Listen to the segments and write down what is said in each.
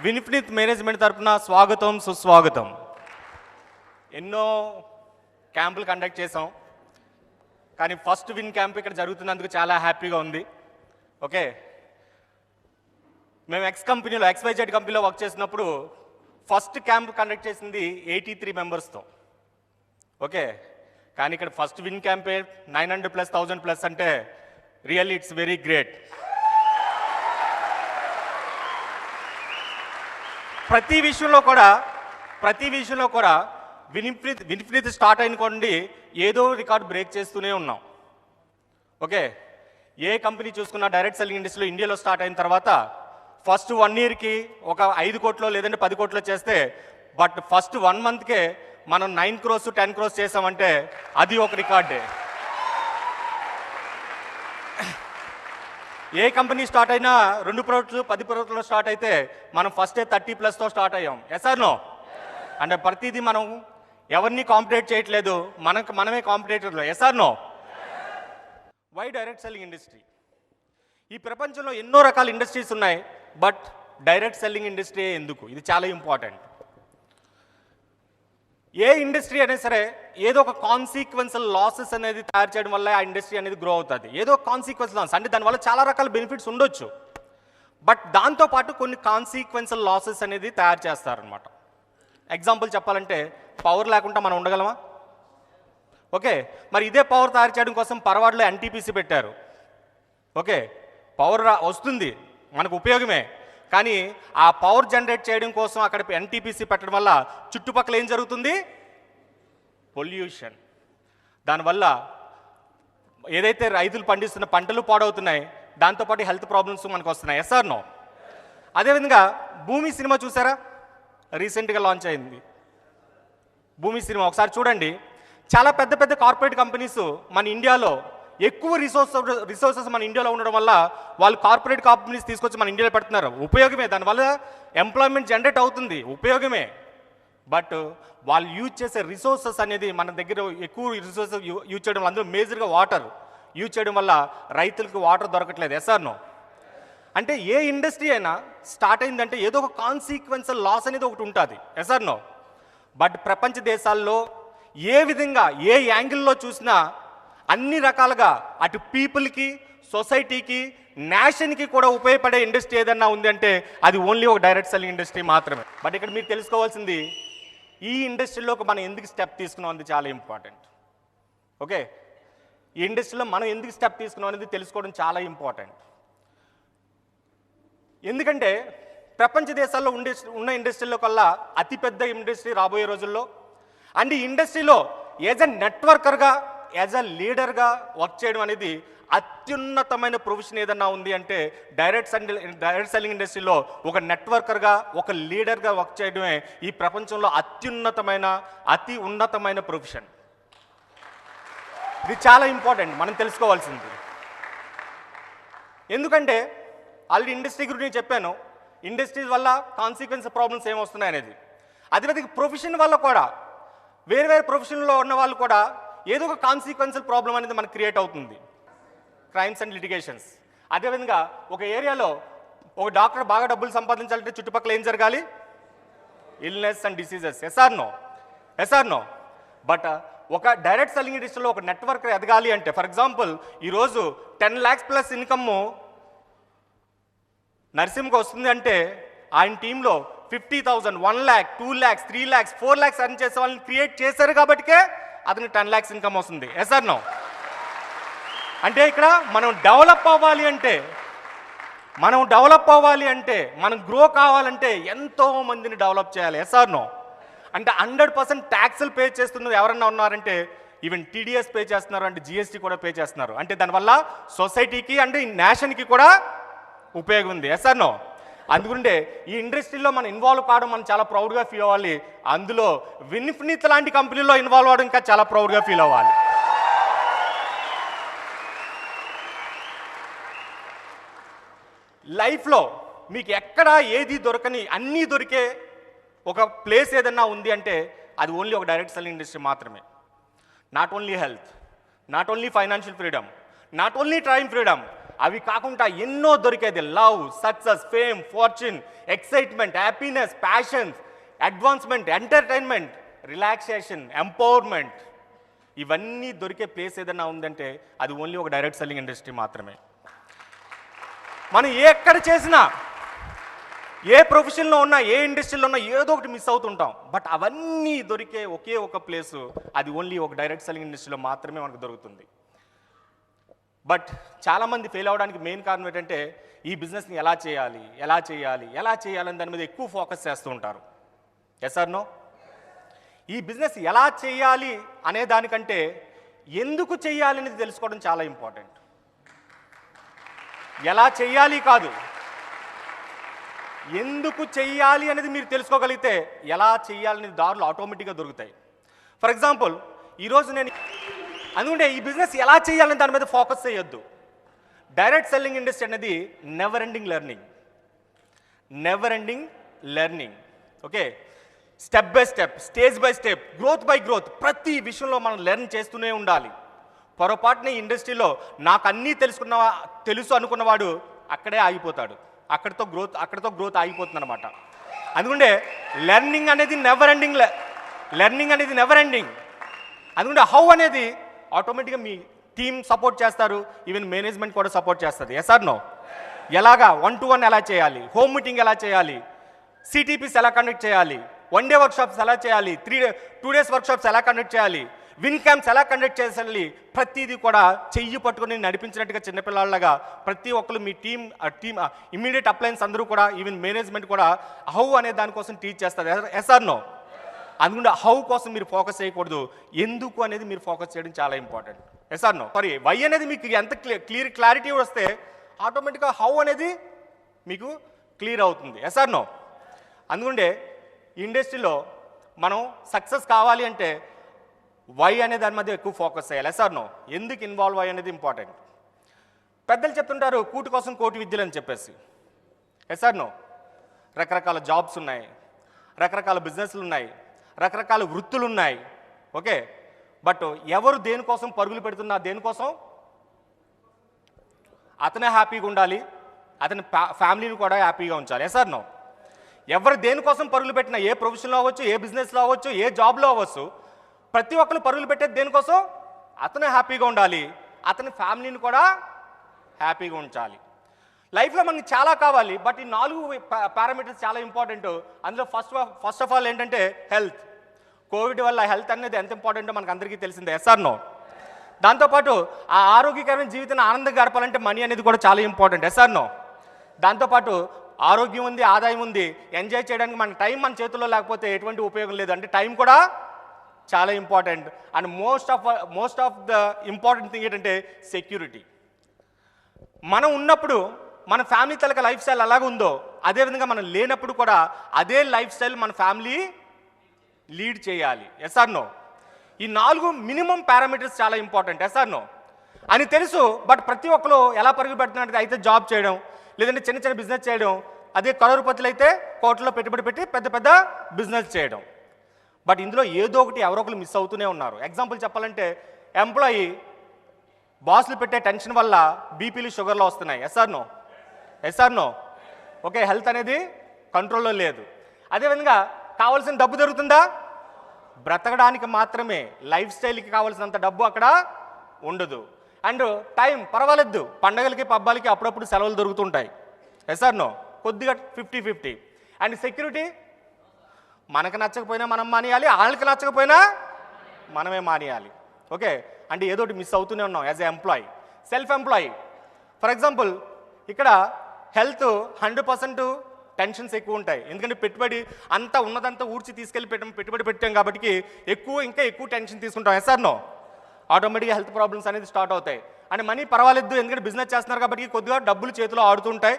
విన్ఫినిత్ management తరఫున స్వాగతం సుస్వాగతం. ఎన్నో క్యాంపులు కండక్ట్ చేసాం, కానీ ఫస్ట్ విన్ క్యాంప్ ఇక్కడ జరుగుతున్నందుకు చాలా హ్యాపీగా ఉంది. ఓకే, మేము XYZ కంపెనీలో వర్క్ చేసినప్పుడు ఫస్ట్ క్యాంప్ కండక్ట్ చేసింది 83 మెంబర్స్తో. ఓకే, కానీ ఇక్కడ ఫస్ట్ విన్ క్యాంపే 900+ 1000+ అంటే రియల్లీ ఇట్స్ వెరీ గ్రేట్. ప్రతి విషయంలో కూడా విన్ఫినిత్ స్టార్ట్ అయినకోండి ఏదో రికార్డ్ బ్రేక్ చేస్తూనే ఉన్నాం. ఓకే, ఏ కంపెనీ చూసుకున్నా డైరెక్ట్ సెల్లింగ్ ఇండస్ట్రీలో ఇండియాలో స్టార్ట్ అయిన తర్వాత ఫస్ట్ 1 ఇయర్కి ఒక 5 కోట్లో లేదంటే 10 కోట్లో చేస్తే, బట్ ఫస్ట్ 1 మంత్కే మనం 9 crores 10 crores చేసామంటే అది ఒక రికార్డే. ఏ కంపెనీ స్టార్ట్ అయినా 2 products 10 productsలో స్టార్ట్ అయితే మనం ఫస్టే 30+తో స్టార్ట్ అయ్యాం. Yes or no? అంటే ప్రతిదీ మనం ఎవరిని కాంపిటేట్ చేయట్లేదు, మనమే కాంపిటేటర్లు. Yes or no? Why direct selling industry? ఈ ప్రపంచంలో ఎన్నో రకాల ఇండస్ట్రీస్ ఉన్నాయి, బట్ డైరెక్ట్ సెల్లింగ్ ఇండస్ట్రీ ఎందుకు? ఇది చాలా ఇంపార్టెంట్. ఏ ఇండస్ట్రీ అయినా సరే ఏదో ఒక కాన్సిక్వెన్షియల్ లాసెస్ అనేది తయారు చేయడం వల్ల ఆ ఇండస్ట్రీ అనేది గ్రో అవుతుంది. ఏదో కాన్సిక్వెన్స్ లాస్ అంటే దానివల్ల చాలా రకాల బెనిఫిట్స్ ఉండొచ్చు, బట్ దాంతోపాటు కొన్ని కాన్సిక్వెన్షియల్ లాసెస్ అనేది తయారు చేస్తారనమాట. ఎగ్జాంపుల్ చెప్పాలంటే పవర్ లేకుండా మనం ఉండగలమా? ఓకే, మరి ఇదే పవర్ తయారు చేయడం కోసం పరవాడలో NTPC పెట్టారు. ఓకే, పవర్ వస్తుంది, మనకు ఉపయోగమే, కానీ ఆ పవర్ జనరేట్ చేయడం కోసం అక్కడ NTPC పెట్టడం వల్ల చుట్టుపక్కల ఏం జరుగుతుంది? పొల్యూషన్. దానివల్ల ఏదైతే రైతులు పండిస్తున్న పంటలు పాడవుతున్నాయి, దాంతోపాటు హెల్త్ ప్రాబ్లమ్స్ మనకు వస్తున్నాయి. Yes or no? అదేవిధంగా భూమి సినిమా చూసారా? రీసెంట్గా లాంచ్ అయింది భూమి సినిమా. ఒకసారి చూడండి. చాలా పెద్ద పెద్ద కార్పొరేట్ కంపెనీస్ మన ఇండియాలో ఎక్కువ రిసోర్సెస్ మన ఇండియాలో ఉండడం వల్ల వాళ్ళు కార్పొరేట్ కంపెనీస్ తీసుకొచ్చి మన ఇండియాలో పెడుతున్నారు. ఉపయోగమే, దానివల్ల ఎంప్లాయ్మెంట్ జనరేట్ అవుతుంది, ఉపయోగమే. బట్ వాళ్ళు యూజ్ చేసే రిసోర్సెస్ అనేది మన దగ్గర ఎక్కువ రిసోర్సెస్ యూజ్ చేయడం వల్ల, అందులో మేజర్గా వాటర్ యూజ్ చేయడం వల్ల రైతులకు వాటర్ దొరకట్లేదు. Yes or no? అంటే ఏ ఇండస్ట్రీ అయినా స్టార్ట్ అయిందంటే ఏదో ఒక కాన్సిక్వెన్షియల్ లాస్ అనేది ఒకటి ఉంటుంది. SR no? బట్ ప్రపంచ దేశాల్లో ఏ విధంగా ఏ యాంగిల్లో చూసినా అన్ని రకాలుగా అటు పీపుల్కి, సొసైటీకి, నేషన్కి కూడా ఉపయోగపడే ఇండస్ట్రీ ఏదన్నా ఉంది అంటే అది ఓన్లీ ఒక డైరెక్ట్ సెల్లింగ్ ఇండస్ట్రీ మాత్రమే. బట్ ఇక్కడ మీరు తెలుసుకోవాల్సింది ఈ ఇండస్ట్రీలోకి మనం ఎందుకు స్టెప్ తీసుకున్నాం అనేది చాలా ఇంపార్టెంట్. ఓకే, ఈ ఇండస్ట్రీలో మనం ఎందుకు స్టెప్ తీసుకున్నాం అనేది తెలుసుకోవడం చాలా ఇంపార్టెంట్. ఎందుకంటే ప్రపంచ దేశాల్లో ఉన్న ఇండస్ట్రీలో కల్లా అతిపెద్ద ఇండస్ట్రీ రాబోయే రోజుల్లో. అండ్ ఈ ఇండస్ట్రీలో యాజ్ అ నెట్వర్కర్గా, యాజ్ అ లీడర్గా వర్క్ చేయడం అనేది అత్యున్నతమైన ప్రొఫెషన్ ఏదన్నా ఉంది అంటే డైరెక్ట్ సెల్లింగ్ ఇండస్ట్రీలో ఒక నెట్వర్కర్గా, ఒక లీడర్గా వర్క్ చేయడమే ఈ ప్రపంచంలో అతి ఉన్నతమైన ప్రొఫెషన్. ఇది చాలా ఇంపార్టెంట్ మనం తెలుసుకోవాల్సింది. ఎందుకంటే ఆల్రెడీ ఇండస్ట్రీ గురించి నేను చెప్పాను, ఇండస్ట్రీ వల్ల కాన్సిక్వెన్స్ ప్రాబ్లమ్స్ ఏమొస్తున్నాయి అనేది. అదేవిధంగా ప్రొఫెషన్ వల్ల కూడా వేరే ప్రొఫెషన్లో ఉన్న వాళ్ళు కూడా ఏదో ఒక కాన్సిక్వెన్షియల్ ప్రాబ్లం అనేది మనకు క్రియేట్ అవుతుంది. Crimes and litigations. అదేవిధంగా ఒక ఏరియాలో ఒక డాక్టర్ బాగా డబ్బులు సంపాదించాలంటే చుట్టుపక్కల ఏం జరగాలి? Illness and diseases. Yes or no? Yes or no? But ఒక డైరెక్ట్ సెల్లింగ్ ఇండస్ట్రీలో ఒక నెట్వర్క్ ఎదగాలి అంటే, ఫర్ ఎగ్జాంపుల్ ఈరోజు 10 lakhs+ ఇన్కమ్ నరసింహకి వస్తుంది అంటే ఆయన టీంలో 50,000, 1 lakh, 2 lakhs, 3 lakhs, 4 lakhs earn చేసే వాళ్ళని క్రియేట్ చేశారు కాబట్టికే అతనికి 10 lakhs ఇన్కమ్ వస్తుంది. Yes or no? అంటే ఇక్కడ మనం డెవలప్ అవ్వాలి అంటే, మనం గ్రో కావాలంటే ఎంతో మందిని డెవలప్ చేయాలి. Yes or no? అంటే 100% ట్యాక్సులు పే చేస్తున్నది ఎవరన్నా ఉన్నారంటే ఈవెన్ TDS పే చేస్తున్నారు, అంటే GST కూడా పే చేస్తున్నారు. అంటే దానివల్ల సొసైటీకి అంటే నేషన్కి కూడా ఉపయోగం ఉంది. SR no? అందుకుంటే ఈ ఇండస్ట్రీలో మనం ఇన్వాల్వ్ కావడం మనం చాలా ప్రౌడ్గా ఫీల్ అవ్వాలి. అందులో విన్ఫినిత్ లాంటి కంపెనీలో ఇన్వాల్వ్ అవ్వడం ఇంకా చాలా ప్రౌడ్గా ఫీల్ అవ్వాలి. లైఫ్లో మీకు ఎక్కడ ఏది దొరకని అన్నీ దొరికే ఒక ప్లేస్ ఏదన్నా ఉంది అంటే అది ఓన్లీ ఒక డైరెక్ట్ సెల్లింగ్ ఇండస్ట్రీ మాత్రమే. Not only health, not only financial freedom, not only time freedom, అవి కాకుండా ఎన్నో దొరికేది. Love, success, fame, fortune, excitement, happiness, passions, advancement, entertainment, relaxation, empowerment, ఇవన్నీ దొరికే ప్లేస్ ఏదైనా ఉందంటే అది ఓన్లీ ఒక డైరెక్ట్ సెల్లింగ్ ఇండస్ట్రీ మాత్రమే. మనం ఎక్కడ చేసినా, ఏ ప్రొఫెషన్లో ఉన్నా, ఏ ఇండస్ట్రీలో ఉన్నా ఏదో ఒకటి మిస్ అవుతుంటాం. బట్ అవన్నీ దొరికే ఒకే ఒక ప్లేసు అది ఓన్లీ ఒక డైరెక్ట్ సెల్లింగ్ ఇండస్ట్రీలో మాత్రమే మనకు దొరుకుతుంది. బట్ చాలామంది ఫెయిల్ అవ్వడానికి మెయిన్ కారణం ఏంటంటే ఈ బిజినెస్ని ఎలా చేయాలని దాని మీద ఎక్కువ ఫోకస్ చేస్తూ ఉంటారు. Yes or no? ఈ బిజినెస్ ఎలా చేయాలి అనే దానికంటే ఎందుకు చేయాలి అనేది తెలుసుకోవడం చాలా ఇంపార్టెంట్. ఎలా చేయాలి కాదు, ఎందుకు చెయ్యాలి అనేది మీరు తెలుసుకోగలిగితే ఎలా చేయాలనే దారులు ఆటోమేటిక్గా దొరుకుతాయి. ఫర్ ఎగ్జాంపుల్, ఈరోజు నేను అందుకంటే ఈ బిజినెస్ ఎలా చేయాలని దాని మీద ఫోకస్ చేయొద్దు. డైరెక్ట్ సెల్లింగ్ ఇండస్ట్రీ అనేది never ending learning. Okay, step by step, stage by step, growth by growth, ప్రతి విషయంలో మనం లెర్న్ చేస్తూనే ఉండాలి. పొరపాటున ఈ ఇండస్ట్రీలో నాకు అన్నీ తెలుసు అనుకున్నవాడు అక్కడే ఆగిపోతాడు. అక్కడితో గ్రోత్ ఆగిపోతుంది అనమాట. అందుకంటే లెర్నింగ్ అనేది నెవర్ ఎండింగ్. అందుకంటే హౌ అనేది ఆటోమేటిక్గా మీ టీమ్ సపోర్ట్ చేస్తారు, ఈవెన్ మేనేజ్మెంట్ కూడా సపోర్ట్ చేస్తుంది. Yes or no? ఎలాగా 1-to-1 ఎలా చేయాలి, హోమ్ మీటింగ్ ఎలా చేయాలి, సిటీపీస్ ఎలా కండక్ట్ చేయాలి, 1 day వర్క్షాప్స్ ఎలా చేయాలి, 2 days వర్క్షాప్స్ ఎలా కండక్ట్ చేయాలి, విన్ క్యాంప్స్ ఎలా కండక్ట్ చేయాలి, ప్రతిదీ కూడా చెయ్యి పట్టుకుని నడిపించినట్టుగా చిన్నపిల్లలాగా ప్రతి ఒక్కరు మీ టీమ్ ఇమ్మీడియట్ అప్లయన్స్ అందరూ కూడా, ఈవెన్ మేనేజ్మెంట్ కూడా హౌ అనే దానికోసం టీచ్ చేస్తారు. Yes or no? అందుకంటే హౌ కోసం మీరు ఫోకస్ చేయకూడదు, ఎందుకు అనేది మీరు ఫోకస్ చేయడం చాలా important. Yes or no? Sorry, why అనేది మీకు ఎంత క్లారిటీ వస్తే ఆటోమేటిక్గా హౌ అనేది మీకు క్లియర్ అవుతుంది. Yes or no? అందుకంటే ఇండస్ట్రీలో మనం సక్సెస్ కావాలి అంటే వై అనే దాని మధ్య ఎక్కువ ఫోకస్ చేయాలి. Yes or no? ఎందుకు ఇన్వాల్వ్ అయ్యి అనేది ఇంపార్టెంట్. పెద్దలు చెప్తుంటారు కూటి కోసం కోటి విద్యలు అని చెప్పేసి. Yes or no? రకరకాల జాబ్స్ ఉన్నాయి, రకరకాల బిజినెస్లు ఉన్నాయి, రకరకాల వృత్తులు ఉన్నాయి. ఓకే, బట్ ఎవరు దేనికోసం పరుగులు పెడుతున్నా, దేనికోసం అతనే హ్యాపీగా ఉండాలి, అతని ఫ్యామిలీని కూడా హ్యాపీగా ఉంచాలి. Yes or no? ఎవరు దేనికోసం పరుగులు పెట్టినా, ఏ ప్రొఫెషన్లో అవ్వచ్చు, ఏ బిజినెస్లో అవ్వచ్చు, ఏ జాబ్లో అవ్వచ్చు, ప్రతి ఒక్కరు పరుగులు పెట్టేది దేనికోసం? అతను హ్యాపీగా ఉండాలి, అతని ఫ్యామిలీని కూడా హ్యాపీగా ఉంచాలి. లైఫ్లో మనకి చాలా కావాలి, బట్ ఈ 4 పారామీటర్స్ చాలా ఇంపార్టెంట్. అందులో ఫస్ట్ ఆఫ్ ఆల్ ఏంటంటే హెల్త్. కోవిడ్ వల్ల హెల్త్ అనేది ఎంత ఇంపార్టెంటో మనకు అందరికీ తెలిసిందే. Yes or no? దాంతోపాటు ఆ ఆరోగ్యకరమైన జీవితాన్ని ఆనందంగా గడపాలంటే మనీ అనేది కూడా చాలా ఇంపార్టెంట్. Yes or no? దాంతోపాటు ఆరోగ్యం ఉంది, ఆదాయం ఉంది, ఎంజాయ్ చేయడానికి మన టైం మన చేతుల్లో లేకపోతే ఎటువంటి ఉపయోగం లేదు. అంటే టైం కూడా చాలా important. And most of the important thing ఏంటంటే సెక్యూరిటీ. మనం ఉన్నప్పుడు మన ఫ్యామిలీ తలక లైఫ్ స్టైల్ అలాగే ఉందో, అదేవిధంగా మనం లేనప్పుడు కూడా అదే లైఫ్ స్టైల్ మన ఫ్యామిలీ లీడ్ చేయాలి. Yes or no? ఈ 4 మినిమం పారామీటర్స్ చాలా ఇంపార్టెంట్. Yes or no? అని తెలుసు, బట్ ప్రతి ఒక్కరు ఎలా పరుగు పెడుతున్నట్టు అయితే జాబ్ చేయడం, లేదంటే చిన్న చిన్న బిజినెస్ చేయడం, అదే కరోడుపతులు అయితే కోట్లలో పెట్టుబడి పెట్టి పెద్ద పెద్ద బిజినెస్ చేయడం. బట్ ఇందులో ఏదో ఒకటి ఎవరో ఒకరు మిస్ అవుతూనే ఉన్నారు. ఎగ్జాంపుల్ చెప్పాలంటే ఎంప్లాయీ బాస్లు పెట్టే టెన్షన్ వల్ల బీపీలు షుగర్లు వస్తున్నాయి. Yes or no? Okay, health అనేది కంట్రోల్లో లేదు. అదేవిధంగా కావాల్సిన డబ్బు దొరుకుతుందా? బ్రతకడానికి మాత్రమే, లైఫ్ స్టైల్కి కావాల్సినంత డబ్బు అక్కడ ఉండదు. అండ్ టైం పర్వాలేదు, పండగలకి పబ్బాలకి అప్పుడప్పుడు సెలవులు దొరుకుతుంటాయి. Yes or no? కొద్దిగా 50-50. అండ్ సెక్యూరిటీ, మనకు నచ్చకపోయినా మనం మానేయాలి, వాళ్ళకి నచ్చకపోయినా మనమే మానేయాలి. ఓకే, అంటే ఏదో ఒకటి మిస్ అవుతూనే ఉన్నాం as a employee. Self employee for example, ఇక్కడ హెల్త్ 100% టెన్షన్స్ ఎక్కువ ఉంటాయి. ఎందుకంటే పెట్టుబడి అంతా ఉన్నదంతా ఊడ్చి తీసుకెళ్ళి పెట్టుబడి పెట్టాం కాబట్టి ఇంకా ఎక్కువ టెన్షన్ తీసుకుంటాం. Yes or no? ఆటోమేటిక్గా హెల్త్ ప్రాబ్లమ్స్ అనేది స్టార్ట్ అవుతాయి. అండ్ మనీ పర్వాలేదు, ఎందుకంటే బిజినెస్ చేస్తున్నారు కాబట్టి కొద్దిగా డబ్బులు చేతిలో ఆడుతుంటాయి.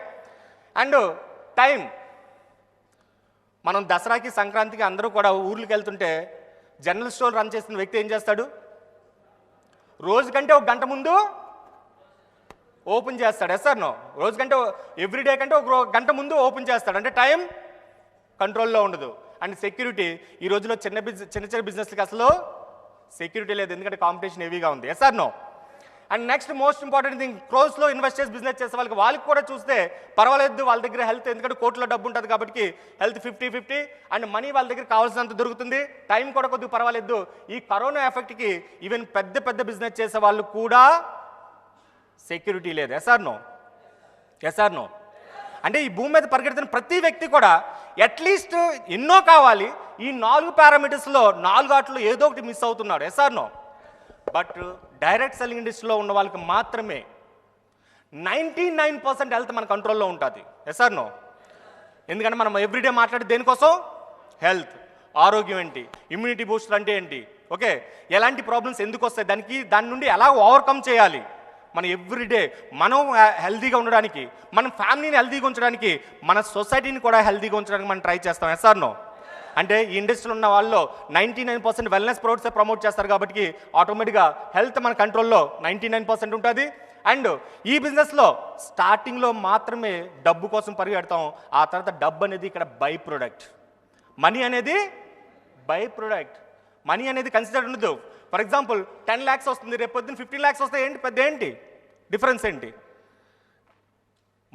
అండ్ టైం, మనం దసరాకి సంక్రాంతికి అందరూ కూడా ఊర్లకు వెళ్తుంటే జనరల్ స్టోర్ రన్ చేస్తున్న వ్యక్తి ఏం చేస్తాడు? రోజు కంటే 1 గంట ముందు ఓపెన్ చేస్తాడు. Yes or no? రోజు కంటే ఎవ్రీడే కంటే 1 గంట ముందు ఓపెన్ చేస్తాడు. అంటే టైం కంట్రోల్లో ఉండదు. అండ్ సెక్యూరిటీ, ఈ రోజులో చిన్న చిన్న బిజినెస్లకి అసలు సెక్యూరిటీ లేదు, ఎందుకంటే కాంపిటీషన్ హెవీగా ఉంది. Yes or no? And next most important thing, క్రోస్లో ఇన్వెస్ట్ చేసి బిజినెస్ చేసే వాళ్ళకి కూడా చూస్తే పర్వాలేదు, వాళ్ళ దగ్గర హెల్త్, ఎందుకంటే కోట్లో డబ్బు ఉంటుంది కాబట్టి హెల్త్ 50-50 అండ్ మనీ వాళ్ళ దగ్గర కావాల్సినంత దొరుకుతుంది, టైం కూడా కొద్దిగా పర్వాలేదు. ఈ కరోనా ఎఫెక్ట్కి ఈవెన్ పెద్ద పెద్ద బిజినెస్ చేసే వాళ్ళు కూడా సెక్యూరిటీ లేదు. Yes or no? అంటే ఈ భూమి మీద పరిగెడుతున్న ప్రతి వ్యక్తి కూడా అట్లీస్ట్ ఎన్నో కావాలి, ఈ 4 పారామీటర్స్లో 4 ఆటలు ఏదో ఒకటి మిస్ అవుతున్నాడు. Yes or no? But direct selling ఇండస్ట్రీలో ఉన్న వాళ్ళకి మాత్రమే 99% హెల్త్ మన కంట్రోల్లో ఉంటుంది. Yes or no? ఎందుకంటే మనం ఎవ్రీడే మాట్లాడే దేనికోసం, హెల్త్, ఆరోగ్యం ఏంటి, ఇమ్యూనిటీ బూస్టర్ అంటే ఏంటి, ఓకే, ఎలాంటి ప్రాబ్లమ్స్ ఎందుకు వస్తాయి, దాని నుండి ఎలా ఓవర్కమ్ చేయాలి, మన ఎవ్రీడే మనం హెల్తీగా ఉండడానికి, మన ఫ్యామిలీని హెల్తీగా ఉంచడానికి, మన సొసైటీని కూడా హెల్తీగా ఉంచడానికి మనం ట్రై చేస్తాం. Yes or no? అంటే ఈ ఇండస్ట్రీలో ఉన్న వాళ్ళు 99% వెల్నెస్ ప్రొడక్ట్సే ప్రమోట్ చేస్తారు కాబట్టి ఆటోమేటిక్గా హెల్త్ మన కంట్రోల్లో 99% ఉంటుంది. అండ్ ఈ బిజినెస్లో స్టార్టింగ్లో మాత్రమే డబ్బు కోసం పరిగెడతాం, ఆ తర్వాత డబ్బు అనేది ఇక్కడ బై ప్రొడక్ట్, మనీ అనేది బై ప్రొడక్ట్, మనీ అనేది కన్సిడర్ ఉండదు. ఫర్ ఎగ్జాంపుల్ 10 lakhs వస్తుంది, రేపు పొద్దున్న 15 lakhs వస్తే ఏంటి డిఫరెన్స్ ఏంటి?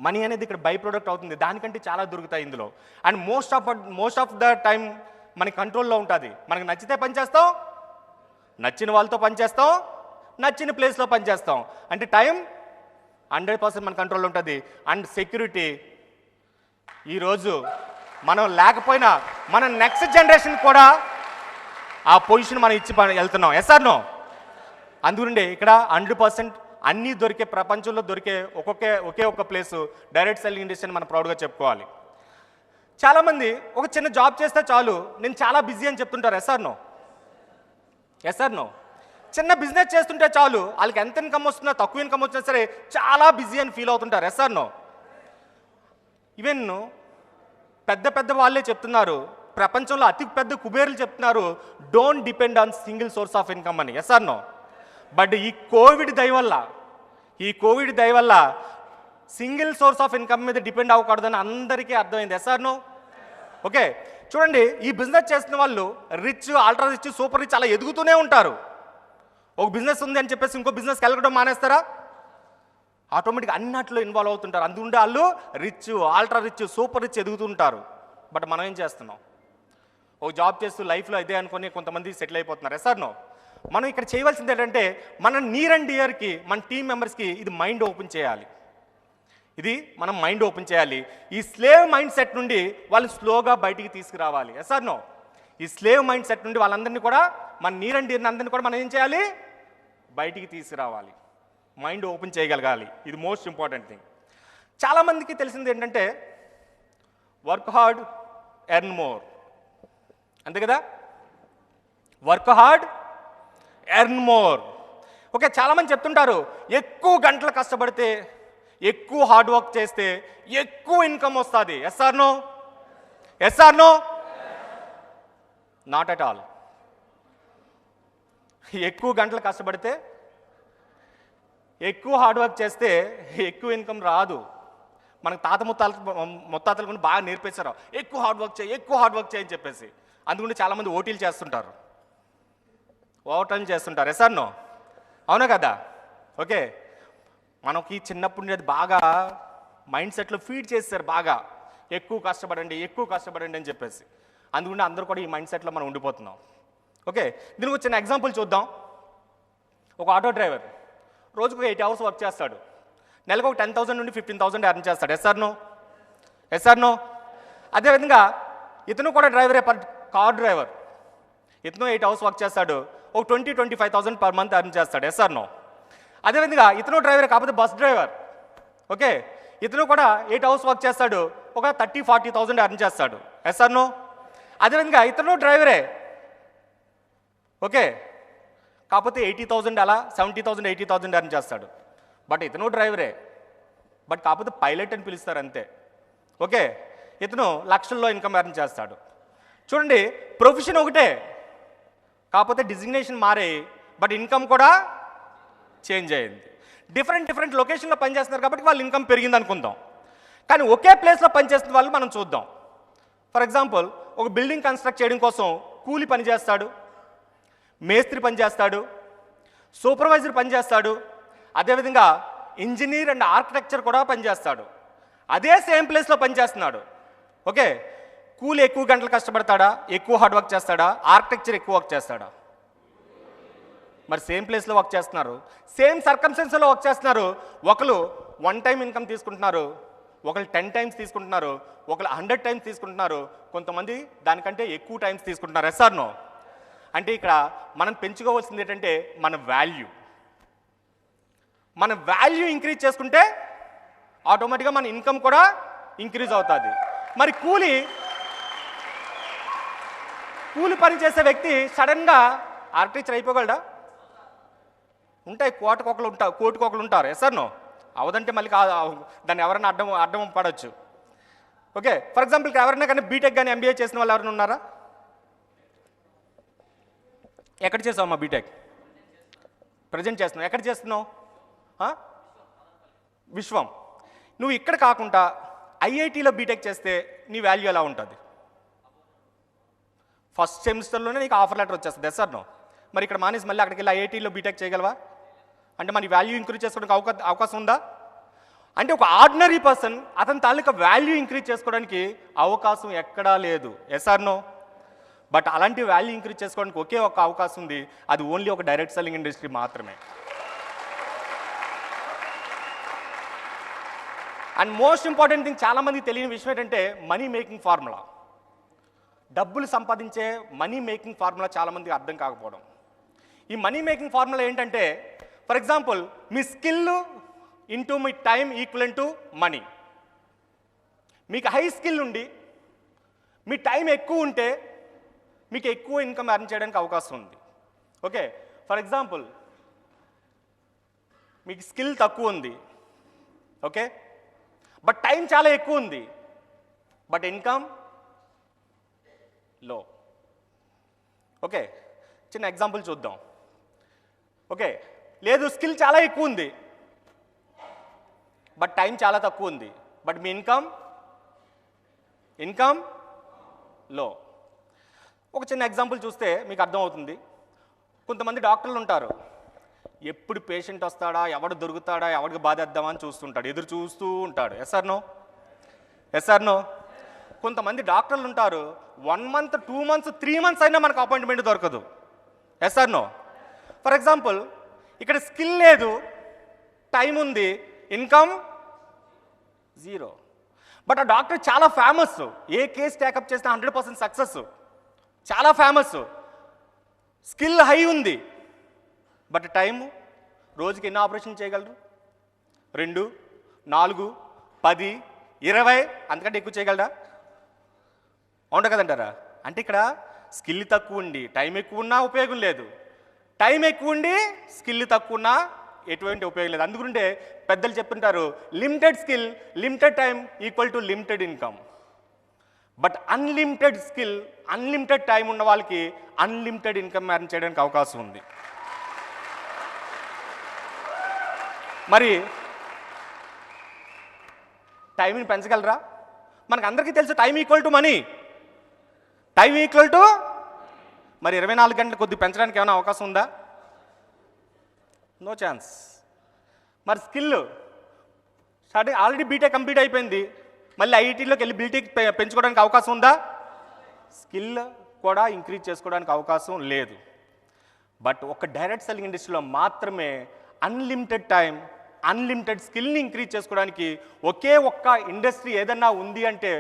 మనీ అనేది ఇక్కడ బై ప్రొడక్ట్ అవుతుంది, దానికంటే చాలా దొరుకుతాయి ఇందులో. And most of the time మన కంట్రోల్లో ఉంటుంది. మనకు నచ్చితే పనిచేస్తాం, నచ్చిన వాళ్ళతో పనిచేస్తాం, నచ్చిన ప్లేస్లో పనిచేస్తాం. అంటే టైం 100% మన కంట్రోల్లో ఉంటుంది. అండ్ సెక్యూరిటీ ఈరోజు మనం లేకపోయినా మన నెక్స్ట్ జనరేషన్ కూడా ఆ పొజిషన్ మనం ఇచ్చి వెళ్తున్నాం. Yes or no? అందుకుండే ఇక్కడ 100% అన్నీ దొరికే, ప్రపంచంలో దొరికే ఒకే ఒక్క ప్లేసు డైరెక్ట్ సెల్లింగ్ ఇండస్ట్రీ మనం ప్రౌడ్గా చెప్పుకోవాలి. చాలామంది ఒక చిన్న జాబ్ చేస్తే చాలు, నేను చాలా బిజీ అని చెప్తుంటారు. Yes or no? చిన్న బిజినెస్ చేస్తుంటే చాలు, వాళ్ళకి ఎంత ఇన్కమ్ వస్తున్నా, తక్కువ ఇన్కమ్ వచ్చినా సరే చాలా బిజీ అని ఫీల్ అవుతుంటారు. Yes or no? ఈవెన్ పెద్ద వాళ్ళే చెప్తున్నారు, ప్రపంచంలో అతి పెద్ద కుబేర్లు చెప్తున్నారు, don't depend on single source of income అని. Yes or no? బట్ ఈ కోవిడ్ దయ వల్ల సింగిల్ సోర్స్ ఆఫ్ ఇన్కమ్ మీద డిపెండ్ అవ్వకూడదని అందరికీ అర్థమైంది. Yes or no? ఓకే, చూడండి, ఈ బిజినెస్ చేస్తున్న వాళ్ళు rich, ultra rich, super rich అలా ఎదుగుతూనే ఉంటారు. ఒక బిజినెస్ ఉంది అని చెప్పేసి ఇంకో బిజినెస్కి వెళ్ళడం మానేస్తారా? ఆటోమేటిక్గా అన్నట్లో ఇన్వాల్వ్ అవుతుంటారు. అందుకుంటే వాళ్ళు rich, ultra rich, super rich ఎదుగుతుంటారు. బట్ మనం ఏం చేస్తున్నాం? ఒక జాబ్ చేస్తూ లైఫ్లో ఇదే అనుకుని కొంతమంది సెటిల్ అయిపోతున్నారు. Yes or no? మనం ఇక్కడ చేయవలసింది ఏంటంటే మన నియర్ అండ్ డియర్కి, మన టీమ్ మెంబర్స్కి ఇది మైండ్ ఓపెన్ చేయాలి. ఈ స్లేవ్ మైండ్ సెట్ నుండి వాళ్ళు స్లోగా బయటికి తీసుకురావాలి. Yes or no? ఈ స్లేవ్ మైండ్ సెట్ నుండి వాళ్ళందరినీ కూడా, మన నియర్ అండ్ డియర్ని అందరినీ కూడా మనం ఏం చేయాలి? బయటికి తీసుకురావాలి, మైండ్ ఓపెన్ చేయగలగాలి. ఇది మోస్ట్ ఇంపార్టెంట్ థింగ్. చాలామందికి తెలిసింది ఏంటంటే వర్క్ హార్డ్, ఎర్న్ మోర్, అంతే కదా? Work hard, earn more. Okay, చాలామంది చెప్తుంటారు ఎక్కువ గంటలు కష్టపడితే, ఎక్కువ హార్డ్ వర్క్ చేస్తే ఎక్కువ ఇన్కమ్ వస్తుంది. Yes or no? Not at all. ఎక్కువ గంటలు కష్టపడితే, ఎక్కువ హార్డ్ వర్క్ చేస్తే ఎక్కువ ఇన్కమ్ రాదు. మనకు ముత్తాతలు కూడా బాగా నేర్పేశారు, ఎక్కువ హార్డ్ వర్క్ చేయని చెప్పేసి. అందుకుంటే చాలామంది ఓటీలు చేస్తుంటారు, ఓవర్ టైం చేస్తుంటారు. Yes or no? అవునా కదా? ఓకే, మనకి చిన్నప్పటి నుండి అది బాగా మైండ్ సెట్లో ఫీడ్ చేస్తారు, బాగా ఎక్కువ కష్టపడండి అని చెప్పేసి. అందుకుంటే అందరూ కూడా ఈ మైండ్ సెట్లో మనం ఉండిపోతున్నాం. ఓకే, దీనికి ఒక చిన్న ఎగ్జాంపుల్ చూద్దాం. ఒక ఆటో డ్రైవర్ రోజుకు 8 hours వర్క్ చేస్తాడు, నెలకు ఒక 10,000 నుండి 15,000 ఎర్న్ చేస్తాడు. Yes or no? అదేవిధంగా ఇతను కూడా డ్రైవరే, కార్ డ్రైవర్. ఇతను 8 hours వర్క్ చేస్తాడు, ఒక 20,000-25,000 పర్ మంత్ ఎర్న్ చేస్తాడు. Yes or no? అదేవిధంగా ఇతను డ్రైవరే, కాకపోతే బస్ డ్రైవర్. ఓకే, ఇతను కూడా 8 hours వర్క్ చేస్తాడు, ఒక 30,000-40,000 ఎర్న్ చేస్తాడు. Yes or no? అదేవిధంగా ఇతను డ్రైవరే, ఓకే, కాకపోతే 80,000 అలా 70,000-80,000 ఎర్న్ చేస్తాడు. బట్ ఇతను డ్రైవరే, బట్ కాకపోతే పైలట్ అని పిలుస్తారు అంతే. ఓకే, ఇతను లక్షల్లో ఇన్కమ్ ఎర్న్ చేస్తాడు. చూడండి, ప్రొఫెషన్ ఒకటే, కాకపోతే డిజిగ్నేషన్ మారాయి, బట్ ఇన్కమ్ కూడా చేంజ్ అయ్యింది. డిఫరెంట్ లొకేషన్లో పనిచేస్తున్నారు కాబట్టి వాళ్ళ ఇన్కమ్ పెరిగింది అనుకుందాం. కానీ ఒకే ప్లేస్లో పనిచేస్తున్న వాళ్ళు మనం చూద్దాం. ఫర్ ఎగ్జాంపుల్, ఒక బిల్డింగ్ కన్స్ట్రక్ట్ చేయడం కోసం కూలి పని చేస్తాడు, మేస్త్రి పని చేస్తాడు, సూపర్వైజర్ పని చేస్తాడు, అదేవిధంగా ఇంజనీర్ అండ్ ఆర్కిటెక్చర్ కూడా పనిచేస్తాడు, అదే సేమ్ ప్లేస్లో పనిచేస్తున్నాడు. ఓకే, కూలి ఎక్కువ గంటలు కష్టపడతాడా, ఎక్కువ హార్డ్ వర్క్ చేస్తాడా, ఆర్కిటెక్చర్ ఎక్కువ వర్క్ చేస్తాడా? మరి సేమ్ ప్లేస్లో వర్క్ చేస్తున్నారు, సేమ్ సర్కమ్స్టెన్స్లో వర్క్ చేస్తున్నారు. ఒకరు 1 టైం ఇన్కమ్ తీసుకుంటున్నారు, ఒకరు 10 టైమ్స్ తీసుకుంటున్నారు, ఒకరు 100 టైమ్స్ తీసుకుంటున్నారు, కొంతమంది దానికంటే ఎక్కువ టైమ్స్ తీసుకుంటున్నారు. Yes or no? అంటే ఇక్కడ మనం పెంచుకోవాల్సింది ఏంటంటే మన వాల్యూ ఇంక్రీజ్ చేసుకుంటే ఆటోమేటిక్గా మన ఇన్కమ్ కూడా ఇంక్రీజ్ అవుతుంది. మరి కూలి పని చేసే వ్యక్తి సడన్గా ఆర్కిటెక్చర్ అయిపోగలడా? ఉంటాయి, కోటికొకరు ఉంటారు. Yes or no? అవదంటే మళ్ళీ దాన్ని ఎవరైనా అడ్డం పడవచ్చు. ఓకే, ఫర్ ఎగ్జాంపుల్ ఎవరైనా కానీ బీటెక్ కానీ ఎంబీఏ చేసిన వాళ్ళు ఎవరైనా ఉన్నారా? ఎక్కడ చేసావమ్మా బీటెక్? ప్రజెంట్ చేస్తున్నావు. ఎక్కడ చేస్తున్నావు? విశ్వం. నువ్వు ఇక్కడ కాకుండా ఐఐటీలో బీటెక్ చేస్తే నీ వాల్యూ ఎలా ఉంటుంది? ఫస్ట్ సెమిస్టర్లోనే నీకు ఆఫర్ లెటర్ వచ్చేస్తుంది. Yes or no? మరి ఇక్కడ మానేసి మళ్ళీ అక్కడికి వెళ్ళి ఐఐటీలో బీటెక్ చేయగలవా? అంటే మన వాల్యూ ఇంక్రీజ్ చేసుకోవడానికి అవకాశం ఉందా? అంటే ఒక ఆర్డినరీ పర్సన్ అతని తాలూకా వాల్యూ ఇంక్రీజ్ చేసుకోవడానికి అవకాశం ఎక్కడా లేదు. Yes or no? బట్ అలాంటి వాల్యూ ఇంక్రీజ్ చేసుకోవడానికి ఒకే ఒక అవకాశం ఉంది, అది ఓన్లీ ఒక డైరెక్ట్ సెల్లింగ్ ఇండస్ట్రీ మాత్రమే. అండ్ మోస్ట్ ఇంపార్టెంట్ థింగ్, చాలామంది తెలియని విషయం ఏంటంటే మనీ మేకింగ్ ఫార్ములా. డబ్బులు సంపాదించే మనీ మేకింగ్ ఫార్ములా చాలామందికి అర్థం కాకపోవడం. ఈ మనీ మేకింగ్ ఫార్ములా ఏంటంటే, for example me skill into mu time equivalent to money. మీకు హై స్కిల్ ఉండి మీ టైం ఎక్కువ ఉంటే మీకు ఎక్కువ ఇన్కమ్ ఎర్న్ చేయడానికి అవకాశం ఉంది. ఓకే, ఫర్ ఎగ్జాంపుల్ మీకు స్కిల్ తక్కువ ఉంది, ఓకే, బట్ టైం చాలా ఎక్కువ ఉంది, బట్ ఇన్కమ్ లో. ఓకే, చిన్న ఎగ్జాంపుల్ చూద్దాం. ఓకే, లేదు స్కిల్ చాలా ఎక్కువ ఉంది బట్ టైం చాలా తక్కువ ఉంది, బట్ మీ ఇన్కమ్ లో. ఒక చిన్న ఎగ్జాంపుల్ చూస్తే మీకు అర్థమవుతుంది. కొంతమంది డాక్టర్లు ఉంటారు, ఎప్పుడు పేషెంట్ వస్తాడా, ఎవడు దొరుకుతాడా, ఎవరికి బాధేద్దామా అని చూస్తుంటాడు, ఎదురు చూస్తూ ఉంటాడు. Yes or no? Yes or no? కొంతమంది డాక్టర్లు ఉంటారు 1 మంత్ 2 మంత్స్ 3 మంత్స్ అయినా మనకు అపాయింట్మెంట్ దొరకదు. Yes or no? For example ఇక్కడ స్కిల్ లేదు, టైం ఉంది, ఇన్కమ్ 0, బట్ ఆ డాక్టర్ చాలా ఫేమస్, ఏ కేసు టేకప్ చేసినా 100% సక్సెస్, చాలా ఫేమస్, స్కిల్ హై ఉంది, బట్ టైము రోజుకి ఎన్ని ఆపరేషన్ చేయగలరు? 2, 4, 10, 20 అంతకంటే ఎక్కువ చేయగలరా? అవును కదంటారా? అంటే ఇక్కడ స్కిల్ తక్కువ ఉండి టైం ఎక్కువ ఉన్నా ఉపయోగం లేదు, టైం ఎక్కువ ఉండి స్కిల్ తక్కువ ఉన్నా ఎటువంటి ఉపయోగం లేదు. అందుకుంటే పెద్దలు చెప్తుంటారు, limited skill limited time equal to limited income. But unlimited skill unlimited time ఉన్న వాళ్ళకి అన్లిమిటెడ్ ఇన్కమ్ ఎర్న్ చేయడానికి అవకాశం ఉంది. మరి టైంని పెంచగలరా? మనకు అందరికీ తెలుసు time equal to money, time equal to మరి 24 గంటలు కొద్ది పెంచడానికి ఏమైనా అవకాశం ఉందా? No chance. మరి స్కిల్ ఆల్రెడీ బీటెక్ కంప్లీట్ అయిపోయింది, మళ్ళీ ఐఐటీలోకి వెళ్ళి బీటెక్ పెంచుకోవడానికి అవకాశం ఉందా? స్కిల్ కూడా ఇంక్రీజ్ చేసుకోవడానికి అవకాశం లేదు. బట్ ఒక డైరెక్ట్ సెల్లింగ్ ఇండస్ట్రీలో మాత్రమే అన్లిమిటెడ్ టైం అన్లిమిటెడ్ స్కిల్ని ఇంక్రీజ్ చేసుకోవడానికి ఒకే ఒక్క ఇండస్ట్రీ ఏదన్నా ఉంది అంటే,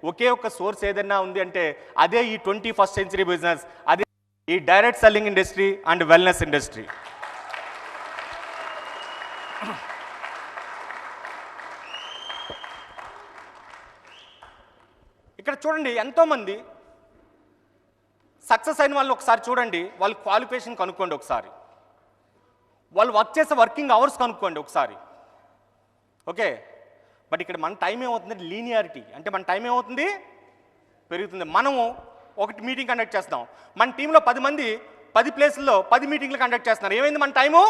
ఒకే ఒక్క సోర్స్ ఏదన్నా ఉంది అంటే అదే ఈ 21st సెంచరీ బిజినెస్, అదే ఈ direct selling industry and wellness industry. ఇక్కడ చూడండి, ఎంతోమంది సక్సెస్ అయిన వాళ్ళు ఒకసారి చూడండి, వాళ్ళ క్వాలిఫికేషన్ కనుక్కోండి ఒకసారి, వాళ్ళు వర్క్ చేసే వర్కింగ్ అవర్స్ కనుక్కోండి ఒకసారి. ఓకే, బట్ ఇక్కడ మన టైం ఏమవుతుంది? లీనియారిటీ, అంటే మన టైం ఏమవుతుంది? పెరుగుతుంది. మనము ఒకటి మీటింగ్ కండక్ట్ చేస్తాం, మన టీంలో 10 మంది 10 ప్లేసుల్లో 10 మీటింగ్లు కండక్ట్ చేస్తున్నారు, ఏమైంది? మన టైము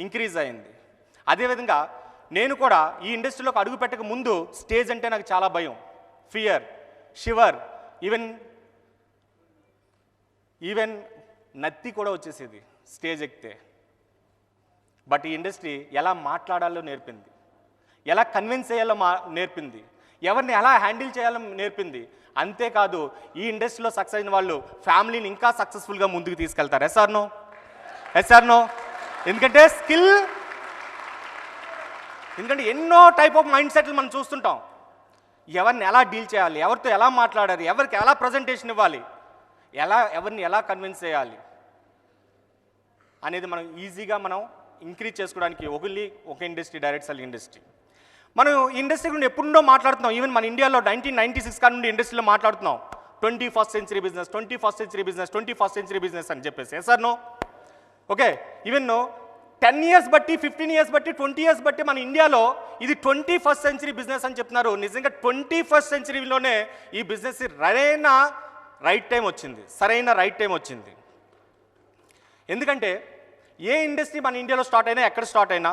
ఇంక్రీజ్ అయింది. అదేవిధంగా నేను కూడా ఈ ఇండస్ట్రీలోకి అడుగు పెట్టక ముందు స్టేజ్ అంటే నాకు చాలా భయం, ఫియర్, షివర్, ఈవెన్ నత్తి కూడా వచ్చేసేది స్టేజ్ ఎక్కితే. బట్ ఈ ఇండస్ట్రీ ఎలా మాట్లాడాలో నేర్పింది, ఎలా కన్విన్స్ చేయాలో నేర్పింది, ఎవరిని ఎలా హ్యాండిల్ చేయాలో నేర్పింది. అంతేకాదు ఈ ఇండస్ట్రీలో సక్సెస్ అయిన వాళ్ళు ఫ్యామిలీని ఇంకా సక్సెస్ఫుల్గా ముందుకు తీసుకెళ్తారు. Yes or no? ఎందుకంటే స్కిల్, ఎందుకంటే ఎన్నో టైప్ ఆఫ్ మైండ్ సెట్లు మనం చూస్తుంటాం. ఎవరిని ఎలా డీల్ చేయాలి, ఎవరితో ఎలా మాట్లాడాలి, ఎవరికి ఎలా ప్రజెంటేషన్ ఇవ్వాలి, ఎవరిని ఎలా కన్విన్స్ చేయాలి అనేది మనం ఈజీగా మనం ఇంక్రీజ్ చేసుకోవడానికి ఒక ఇండస్ట్రీ డైరెక్ట్ సెల్లింగ్ ఇండస్ట్రీ. మనం ఈ ఇండస్ట్రీ గురించి ఎప్పుడుండో మాట్లాడుతున్నాం. ఈవెన్ మన ఇండియాలో 1996 కాడ నుండి ఇండస్ట్రీలో మాట్లాడుతున్నాం 21st century బిజినెస్ అని చెప్పేసి. Yes or no? Okay, even 10 years బట్టి, 15 years బట్టి, 20 years బట్టి మన ఇండియాలో ఇది 21st century బిజినెస్ అని చెప్తున్నారు. నిజంగా 21st centuryలోనే ఈ బిజినెస్ సరైన రైట్ టైం వచ్చింది. ఎందుకంటే ఏ ఇండస్ట్రీ మన ఇండియాలో స్టార్ట్ అయినా, ఎక్కడ స్టార్ట్ అయినా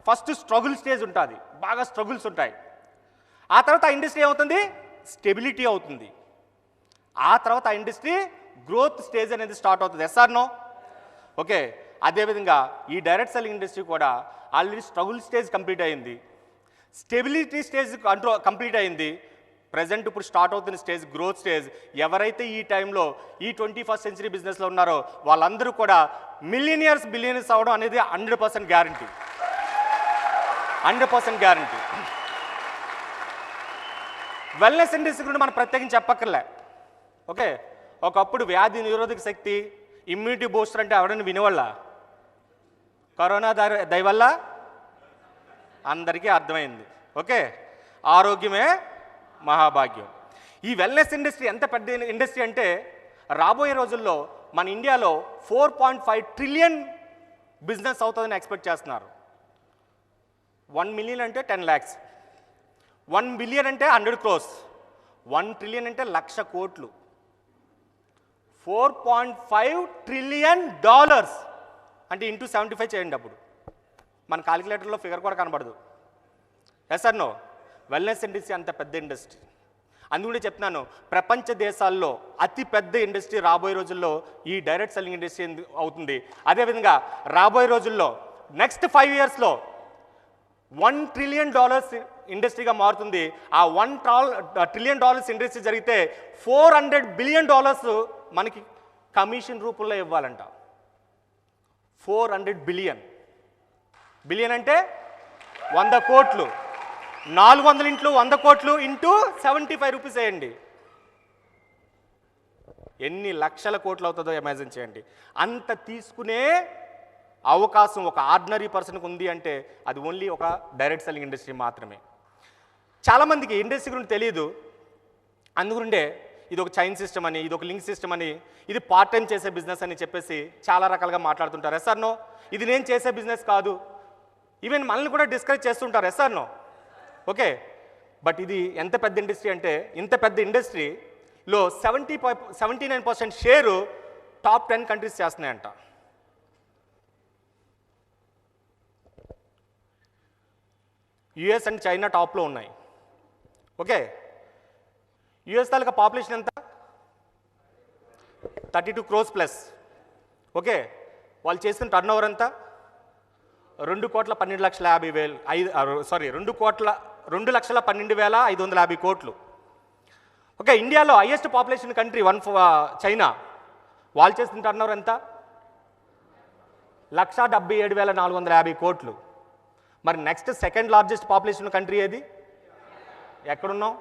ఫస్ట్ స్ట్రగుల్ స్టేజ్ ఉంటుంది, బాగా స్ట్రగుల్స్ ఉంటాయి. ఆ తర్వాత ఆ ఇండస్ట్రీ ఏమవుతుంది, స్టెబిలిటీ అవుతుంది. ఆ తర్వాత ఆ ఇండస్ట్రీ గ్రోత్ స్టేజ్ అనేది స్టార్ట్ అవుతుంది. Yes or no? ఓకే, అదేవిధంగా ఈ డైరెక్ట్ సెల్లింగ్ ఇండస్ట్రీ కూడా ఆల్రెడీ స్ట్రగుల్ స్టేజ్ కంప్లీట్ అయింది, స్టెబిలిటీ స్టేజ్ కంప్లీట్ అయింది. ప్రజెంట్ ఇప్పుడు స్టార్ట్ అవుతున్న స్టేజ్ గ్రోత్ స్టేజ్. ఎవరైతే ఈ టైంలో ఈ 21st century బిజినెస్లో ఉన్నారో వాళ్ళందరూ కూడా బిలియనర్స్ అవ్వడం అనేది 100% గ్యారంటీ. వెల్నెస్ ఇండస్ట్రీ గురించి మనం ప్రత్యేకించి చెప్పక్కర్లే. ఓకే, ఒకప్పుడు వ్యాధి నిరోధక శక్తి, ఇమ్యూనిటీ బూస్టర్ అంటే ఎవరైనా వినేవాళ్ళ? కరోనా దయ వల్ల అందరికీ అర్థమైంది. ఓకే, ఆరోగ్యమే మహాభాగ్యం. ఈ వెల్నెస్ ఇండస్ట్రీ ఎంత పెద్ద ఇండస్ట్రీ అంటే రాబోయే రోజుల్లో మన ఇండియాలో 4.5 trillion బిజినెస్ అవుతుందని ఎక్స్పెక్ట్ చేస్తున్నారు. 1 million అంటే 10 lakhs, 1 billion అంటే 100 crores, 1 trillion అంటే 1,00,000 కోట్లు, $4.5 trillion అంటే ఇంటూ 75 చేయండి. అప్పుడు మన కాలిక్యులేటర్లో ఫిగర్ కూడా కనబడదు. Yes or no? Wellness industry అంత పెద్ద ఇండస్ట్రీ. అందుకనే చెప్తున్నాను, ప్రపంచ దేశాల్లో అతి పెద్ద ఇండస్ట్రీ రాబోయే రోజుల్లో ఈ డైరెక్ట్ సెల్లింగ్ ఇండస్ట్రీ అవుతుంది. అదేవిధంగా రాబోయే రోజుల్లో నెక్స్ట్ 5 yearsలో $1 trillion ఇండస్ట్రీగా మారుతుంది. ఆ $1 trillion ఇండస్ట్రీ జరిగితే $400 billion మనకి కమిషన్ రూపంలో ఇవ్వాలంట. 400 బిలియన్ అంటే 100 కోట్లు, 400 ఇంట్లో 100 కోట్లు ఇంటూ 75 రూపీస్ వేయండి, ఎన్ని లక్షల కోట్లు అవుతుందో ఇమాజిన్ చేయండి. అంత తీసుకునే అవకాశం ఒక ఆర్డినరీ పర్సన్కి ఉంది అంటే అది ఓన్లీ ఒక డైరెక్ట్ సెల్లింగ్ ఇండస్ట్రీ మాత్రమే. చాలామందికి ఇండస్ట్రీ గురించి తెలియదు. అందుకుంటే ఇది ఒక చైన్ సిస్టమ్ అని, ఇది ఒక లింక్ సిస్టమ్ అని, ఇది పార్ట్ టైం చేసే బిజినెస్ అని చెప్పేసి చాలా రకాలుగా మాట్లాడుతుంటారు. Yes or no? ఇది నేను చేసే బిజినెస్ కాదు. ఈవెన్ మనల్ని కూడా డిస్కరేజ్ చేస్తుంటారు. Yes or no? Okay, but ఇది ఎంత పెద్ద ఇండస్ట్రీ అంటే ఇంత పెద్ద ఇండస్ట్రీలో 79% షేరు టాప్ 10 కంట్రీస్ చేస్తున్నాయంట. యుఎస్ అండ్ చైనా టాప్లో ఉన్నాయి. ఓకే, యుఎస్ తాలూకా పాపులేషన్ ఎంత? 32 crores ప్లస్. ఓకే, వాళ్ళు చేసిన టర్న్ ఓవర్ ఎంత? 2,12,550 కోట్లు. ఓకే, ఇండియాలో హైయెస్ట్ పాపులేషన్ కంట్రీ చైనా, వాళ్ళు చేసిన టర్న్ ఓవర్ ఎంత? 1,77,450 కోట్లు. మరి next second largest population country ఏది? ఎక్కడున్నాం?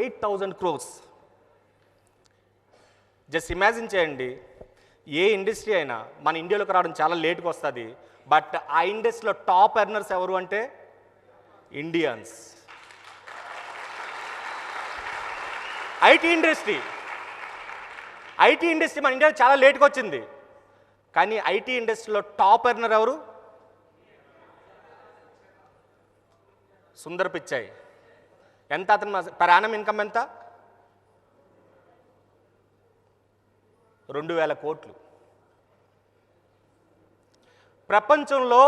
8,000 crores. జస్ట్ ఇమాజిన్ చేయండి, ఏ ఇండస్ట్రీ అయినా మన ఇండియాలోకి రావడం చాలా లేట్గా వస్తుంది. బట్ ఆ ఇండస్ట్రీలో టాప్ ఎర్నర్స్ ఎవరు అంటే ఇండియన్స్. ఐటీ ఇండస్ట్రీ మన ఇండియాలో చాలా లేట్గా వచ్చింది. కానీ ఐటీ ఇండస్ట్రీలో టాప్ ఎర్నర్ ఎవరు? సుందర్ పిచాయ్. ఎంత అతను పర్ యానం ఇన్కమ్ ఎంత? 2,000 కోట్లు. ప్రపంచంలో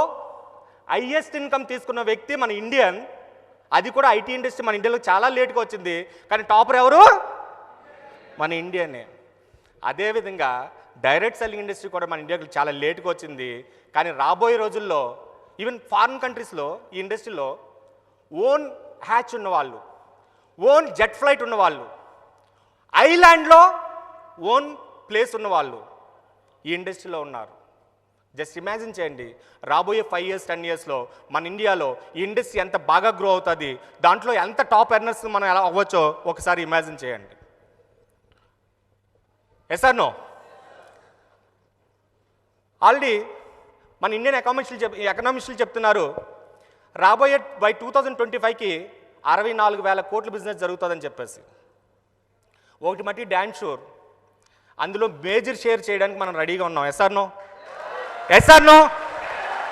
హైయెస్ట్ ఇన్కమ్ తీసుకున్న వ్యక్తి మన ఇండియన్. అది కూడా ఐటీ ఇండస్ట్రీ మన ఇండియాలో చాలా లేట్గా వచ్చింది. కానీ టాపర్ ఎవరు? మన ఇండియనే. అదేవిధంగా డైరెక్ట్ సెల్లింగ్ ఇండస్ట్రీ కూడా మన ఇండియాకి చాలా లేట్గా వచ్చింది. కానీ రాబోయే రోజుల్లో ఈవెన్ ఫారిన్ కంట్రీస్లో ఈ ఇండస్ట్రీలో ఓన్ హ్యాచ్ ఉన్నవాళ్ళు, ఓన్ జెట్ ఫ్లైట్ ఉన్నవాళ్ళు, ఐలాండ్లో ఓన్ ప్లేస్ ఉన్నవాళ్ళు ఈ ఇండస్ట్రీలో ఉన్నారు. జస్ట్ ఇమాజిన్ చేయండి, రాబోయే 5 years 10 yearsలో మన ఇండియాలో ఈ ఇండస్ట్రీ ఎంత బాగా గ్రో అవుతుంది, దాంట్లో ఎంత టాప్ ఎర్నర్స్ మనం ఎలా అవ్వచ్చో ఒకసారి ఇమాజిన్ చేయండి. Yes or no? ఆల్రెడీ మన ఇండియన్ ఎకనామిస్టులు చెప్తున్నారు, రాబోయే బై 2025కి 64,000 కోట్ల బిజినెస్ జరుగుతుందని చెప్పేసి. ఒకటి మట్టి డాన్స్ షూర్, అందులో మేజర్ షేర్ చేయడానికి మనం రెడీగా ఉన్నాం. Yes or no? Yes or no?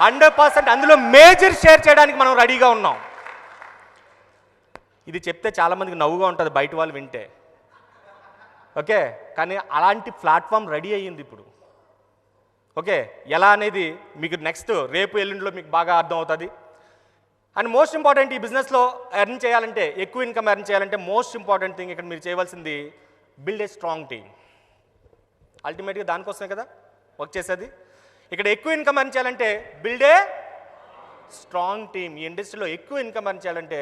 100% అందులో మేజర్ షేర్ చేయడానికి మనం రెడీగా ఉన్నాం. ఇది చెప్తే చాలామందికి నవ్వుగా ఉంటుంది బయట వాళ్ళు వింటే, ఓకే? కానీ అలాంటి ప్లాట్ఫామ్ రెడీ అయ్యింది ఇప్పుడు. ఓకే, ఎలా అనేది మీకు నెక్స్ట్ రేపు ఎల్లుండిలో మీకు బాగా అర్థం అవుతుంది. అండ్ మోస్ట్ ఇంపార్టెంట్, ఈ బిజినెస్లో ఎర్న్ చేయాలంటే, ఎక్కువ ఇన్కమ్ ఎర్న్ చేయాలంటే మోస్ట్ ఇంపార్టెంట్ థింగ్ ఇక్కడ మీరు చేయవలసింది బిల్డ్ ఏ స్ట్రాంగ్ టీమ్. అల్టిమేట్గా దానికోసమే కదా వర్క్ చేసేది. ఇక్కడ ఎక్కువ ఇన్కమ్ ఎర్న్ చేయాలంటే బిల్డ్ ఏ స్ట్రాంగ్ టీమ్. ఈ ఇండస్ట్రీలో ఎక్కువ ఇన్కమ్ ఎర్న్ చేయాలంటే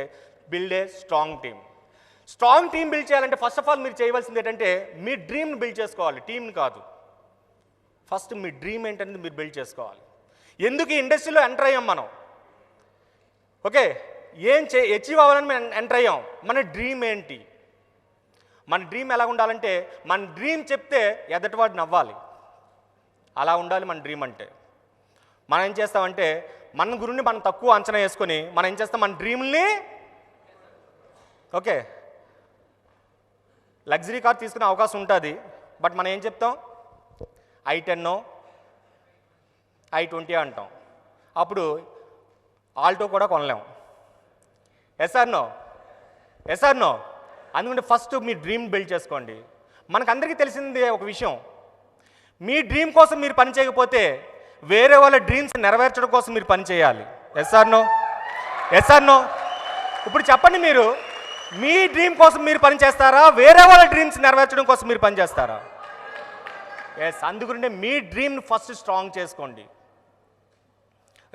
build a strong team. Strong team build చేయాలంటే ఫస్ట్ ఆఫ్ ఆల్ మీరు చేయవలసింది ఏంటంటే మీ డ్రీమ్ని బిల్డ్ చేసుకోవాలి, టీంని కాదు. ఫస్ట్ మీ డ్రీమ్ ఏంటనేది మీరు బిల్డ్ చేసుకోవాలి. ఎందుకు ఈ ఇండస్ట్రీలో ఎంటర్ అయ్యాం మనం? ఓకే, ఏం అచీవ్ అవ్వాలని మేము ఎంటర్ అయ్యాం. మన డ్రీమ్ ఏంటి? మన డ్రీమ్ ఎలా ఉండాలంటే, మన డ్రీమ్ చెప్తే ఎదటివాడు నవ్వాలి, అలా ఉండాలి మన డ్రీమ్ అంటే. మనం ఏం చేస్తామంటే మన గురించి మనం తక్కువ అంచనా వేసుకొని మనం ఏం చేస్తాం, మన డ్రీమ్ని ఓకే లగ్జరీ కార్ తీసుకునే అవకాశం ఉంటుంది, బట్ మనం ఏం చెప్తాం, i10 i20 అంటాం. అప్పుడు ఆల్టో కూడా కొనలేం. Yes or no? Yes or no? అందుకంటే ఫస్ట్ మీ డ్రీమ్ బిల్డ్ చేసుకోండి. మనకందరికీ తెలిసిందే ఒక విషయం, మీ డ్రీమ్ కోసం మీరు పని చేయకపోతే వేరే వాళ్ళ డ్రీమ్స్ నెరవేర్చడం కోసం మీరు పని చేయాలి. Yes or no? Yes or no? ఇప్పుడు చెప్పండి, మీరు మీ డ్రీమ్ కోసం మీరు పని చేస్తారా, వేరే వాళ్ళ డ్రీమ్స్ నెరవేర్చడం కోసం మీరు పని చేస్తారా? ఎస్, అందుకుంటే మీ డ్రీమ్ని ఫస్ట్ స్ట్రాంగ్ చేసుకోండి.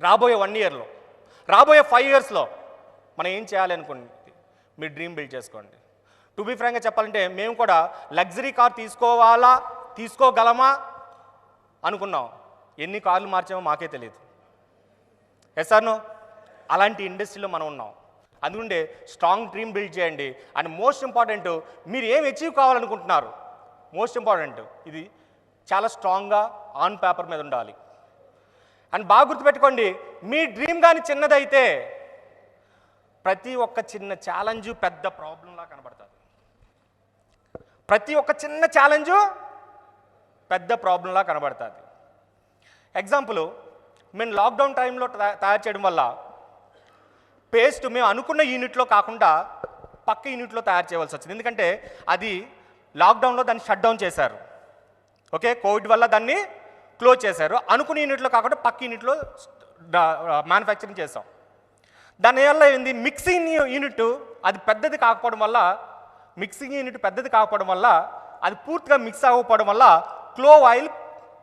రాబోయే 1 yearలో, రాబోయే 5 yearsలో మనం ఏం చేయాలి అనుకోండి, మీ డ్రీమ్ బిల్డ్ చేసుకోండి. టు బీ ఫ్రాంక్గా చెప్పాలంటే మేము కూడా లగ్జరీ కార్ తీసుకోగలమా అనుకున్నాం. ఎన్ని కార్లు మార్చామో మాకే తెలియదు. Yes or no? అలాంటి ఇండస్ట్రీలో మనం ఉన్నాం. అందుకుంటే స్ట్రాంగ్ డ్రీమ్ బిల్డ్ చేయండి. అండ్ మోస్ట్ ఇంపార్టెంట్, మీరు ఏం అచీవ్ కావాలనుకుంటున్నారు, మోస్ట్ ఇంపార్టెంట్ ఇది చాలా స్ట్రాంగ్గా ఆన్ పేపర్ మీద ఉండాలి. అండ్ బాగా గుర్తుపెట్టుకోండి, మీ డ్రీమ్ కానీ చిన్నదైతే ప్రతి ఒక్క చిన్న ఛాలెంజు పెద్ద ప్రాబ్లంలా కనబడుతుంది. ప్రతి ఒక్క చిన్న ఛాలెంజు పెద్ద ప్రాబ్లంలా కనబడుతుంది. ఎగ్జాంపుల్, మేము లాక్డౌన్ టైంలో తయారు చేయడం వల్ల పేస్ట్ మేము అనుకున్న యూనిట్లో కాకుండా పక్క యూనిట్లో తయారు చేయవలసి వచ్చింది. ఎందుకంటే అది లాక్డౌన్లో దాన్ని షట్ డౌన్ చేశారు. ఓకే, కోవిడ్ వల్ల దాన్ని క్లోజ్ చేశారు. అనుకున్న యూనిట్లో కాకుండా పక్క యూనిట్లో మ్యానుఫ్యాక్చరింగ్ చేసాం. దానివల్ల ఏంది, మిక్సింగ్ యూనిట్ అది పెద్దది కాకపోవడం వల్ల, మిక్సింగ్ యూనిట్ పెద్దది కాకపోవడం వల్ల అది పూర్తిగా మిక్స్ అవ్వకపోవడం వల్ల క్లోవ్ ఆయిల్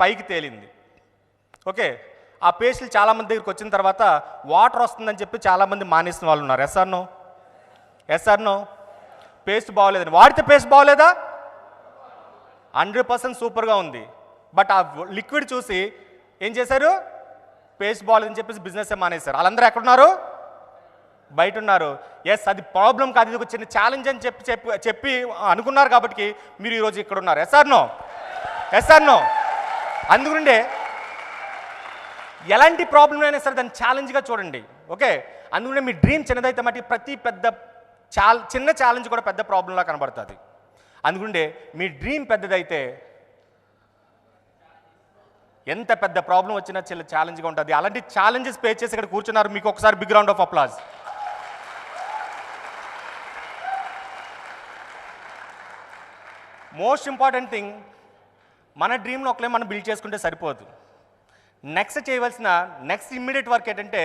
పైకి తేలింది. ఓకే, ఆ పేస్టులు చాలామంది దగ్గరికి వచ్చిన తర్వాత వాటర్ వస్తుందని చెప్పి చాలామంది మానేసిన వాళ్ళు ఉన్నారు. Yes or no? Yes or no? Paste బాగోలేదని వాడితే పేస్ట్ బాగోలేదా? 100% సూపర్గా ఉంది. బట్ ఆ లిక్విడ్ చూసి ఏం చేశారు, పేస్ట్ బాగోలేదని చెప్పేసి బిజినెస్ మానేశారు. వాళ్ళందరూ ఎక్కడున్నారు? బయట ఉన్నారు. ఎస్, అది ప్రాబ్లం కాదు, ఇది ఒక చిన్న ఛాలెంజ్ అని చెప్పి అనుకున్నారు కాబట్టి మీరు ఈరోజు ఇక్కడ ఉన్నారు. Yes or no? Yes or no? అందుకుండే ఎలాంటి ప్రాబ్లం అయినా సరే దాన్ని ఛాలెంజ్గా చూడండి. ఓకే, అందుకనే మీ డ్రీమ్ చిన్నదైతే మట్టి ప్రతి చిన్న ఛాలెంజ్ కూడా పెద్ద ప్రాబ్లంలా కనబడుతుంది. అందుకుండే మీ డ్రీమ్ పెద్దదైతే ఎంత పెద్ద ప్రాబ్లం వచ్చినా చాలా ఛాలెంజ్గా ఉంటుంది. అలాంటి ఛాలెంజెస్ ఫేస్ చేసి ఇక్కడ కూర్చున్నారు, మీకు ఒకసారి big round of applause. Most important thing, మన డ్రీమ్ను ఒకలే మనం బిల్డ్ చేసుకుంటే సరిపోదు. నెక్స్ట్ చేయవలసిన ఇమ్మీడియట్ వర్క్ ఏంటంటే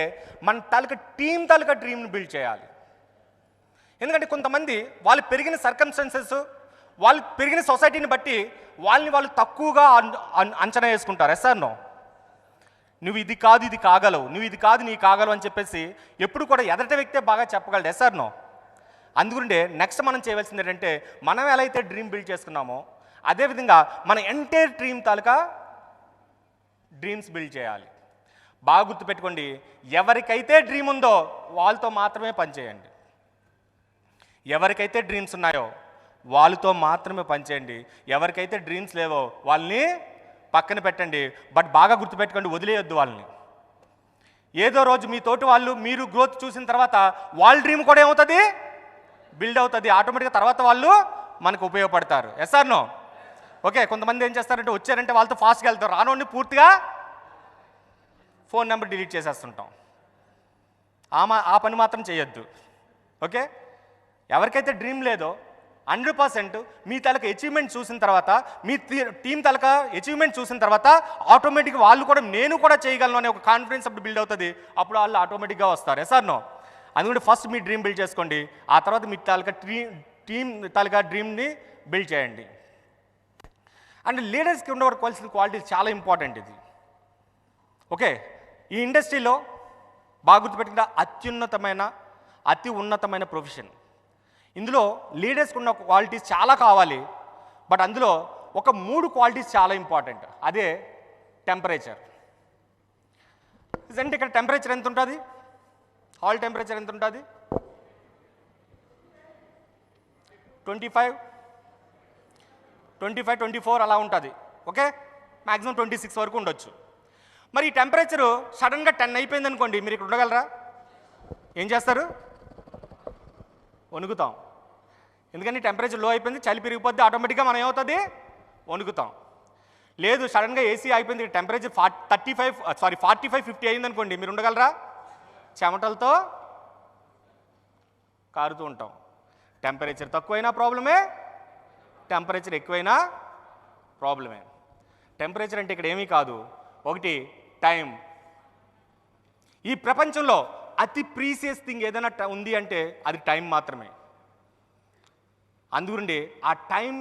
మన టీం డ్రీమ్ని బిల్డ్ చేయాలి. ఎందుకంటే కొంతమంది వాళ్ళు పెరిగిన సర్కమ్స్టెన్సెస్, వాళ్ళు పెరిగిన సొసైటీని బట్టి వాళ్ళని వాళ్ళు తక్కువగా అంచనా వేసుకుంటారు. Yes or no? నువ్వు ఇది కాదు ఇది కాగలవు, నువ్వు ఇది కాదు నీ కాగలవు అని చెప్పేసి ఎప్పుడు కూడా ఎదటి వ్యక్తే బాగా చెప్పగలడు. Yes or no? అందుకుంటే నెక్స్ట్ మనం చేయవలసింది ఏంటంటే, మనం ఎలా అయితే డ్రీమ్ బిల్డ్ చేసుకున్నామో అదేవిధంగా మన ఎంటైర్ డ్రీమ్ తాలూకా డ్రీమ్స్ బిల్డ్ చేయాలి. బాగా గుర్తుపెట్టుకోండి, ఎవరికైతే డ్రీమ్ ఉందో వాళ్ళతో మాత్రమే పనిచేయండి. ఎవరికైతే డ్రీమ్స్ ఉన్నాయో వాళ్ళతో మాత్రమే పనిచేయండి. ఎవరికైతే డ్రీమ్స్ లేవో వాళ్ళని పక్కన పెట్టండి. బట్ బాగా గుర్తుపెట్టుకోండి, వదిలేయొద్దు వాళ్ళని. ఏదో రోజు మీ తోటి వాళ్ళు మీరు గ్రోత్ చూసిన తర్వాత వాళ్ళ డ్రీమ్ కూడా ఏమవుతుంది, బిల్డ్ అవుతుంది. ఆటోమేటిక్గా తర్వాత వాళ్ళు మనకు ఉపయోగపడతారు. Yes or no? ఓకే. కొంతమంది ఏం చేస్తారంటే, వచ్చారంటే వాళ్ళతో ఫాస్ట్గా వెళ్తారు, రానోడిని పూర్తిగా ఫోన్ నెంబర్ డిలీట్ చేసేస్తుంటాం. ఆ పని మాత్రం చేయొద్దు. ఓకే. ఎవరికైతే డ్రీమ్ లేదో 100% మీ తలక అచీవ్మెంట్ చూసిన తర్వాత, మీ టీం తలక అచీవ్మెంట్ చూసిన తర్వాత ఆటోమేటిక్గా వాళ్ళు కూడా నేను కూడా చేయగలను అనే ఒక కాన్ఫిడెన్స్ అప్పుడు బిల్డ్ అవుతుంది. అప్పుడు వాళ్ళు ఆటోమేటిక్గా వస్తారు. Yes or no? అందుకంటే ఫస్ట్ మీ డ్రీమ్ బిల్డ్ చేసుకోండి, ఆ తర్వాత మీ తాలూకా టీం తాలూకా డ్రీమ్ని బిల్డ్ చేయండి. అండ్ లీడర్స్కి ఉండవలసిన క్వాలిటీస్ చాలా ఇంపార్టెంట్ ఇది. ఓకే. ఈ ఇండస్ట్రీలో బాగా గుర్తుపెట్టుకుంటే అతి ఉన్నతమైన ప్రొఫెషన్. ఇందులో లీడర్స్కి ఉన్న క్వాలిటీస్ చాలా కావాలి. బట్ అందులో ఒక 3 క్వాలిటీస్ చాలా ఇంపార్టెంట్. అదే టెంపరేచర్. అంటే ఇక్కడ టెంపరేచర్ ఎంత ఉంటుంది, హాల్ టెంపరేచర్ ఎంత ఉంటుంది? 25, 24 అలా ఉంటుంది. ఓకే. మ్యాక్సిమం 26 వరకు ఉండొచ్చు. మరి ఈ టెంపరేచరు సడన్గా 10 అయిపోయింది అనుకోండి, మీరు ఇక్కడ ఉండగలరా? ఏం చేస్తారు? వణుకుతాం. ఎందుకని టెంపరేచర్ లో అయిపోయింది, చలి పెరిగిపోద్ది, ఆటోమేటిక్గా మనం ఏమవుతుంది, వణుకుతాం. లేదు సడన్గా ఏసీ అయిపోయింది, టెంపరేచర్ 45, 50 అయింది అనుకోండి, మీరు ఉండగలరా? చెమటలతో కారుతూ ఉంటాం. టెంపరేచర్ తక్కువైనా ప్రాబ్లమే, టెంపరేచర్ ఎక్కువైనా ప్రాబ్లమే. టెంపరేచర్ అంటే ఇక్కడ ఏమీ కాదు, ఒకటి టైం. ఈ ప్రపంచంలో అతి ప్రీసియస్ థింగ్ ఏదైనా ఉంది అంటే అది టైం మాత్రమే. అందుగుండి ఆ టైం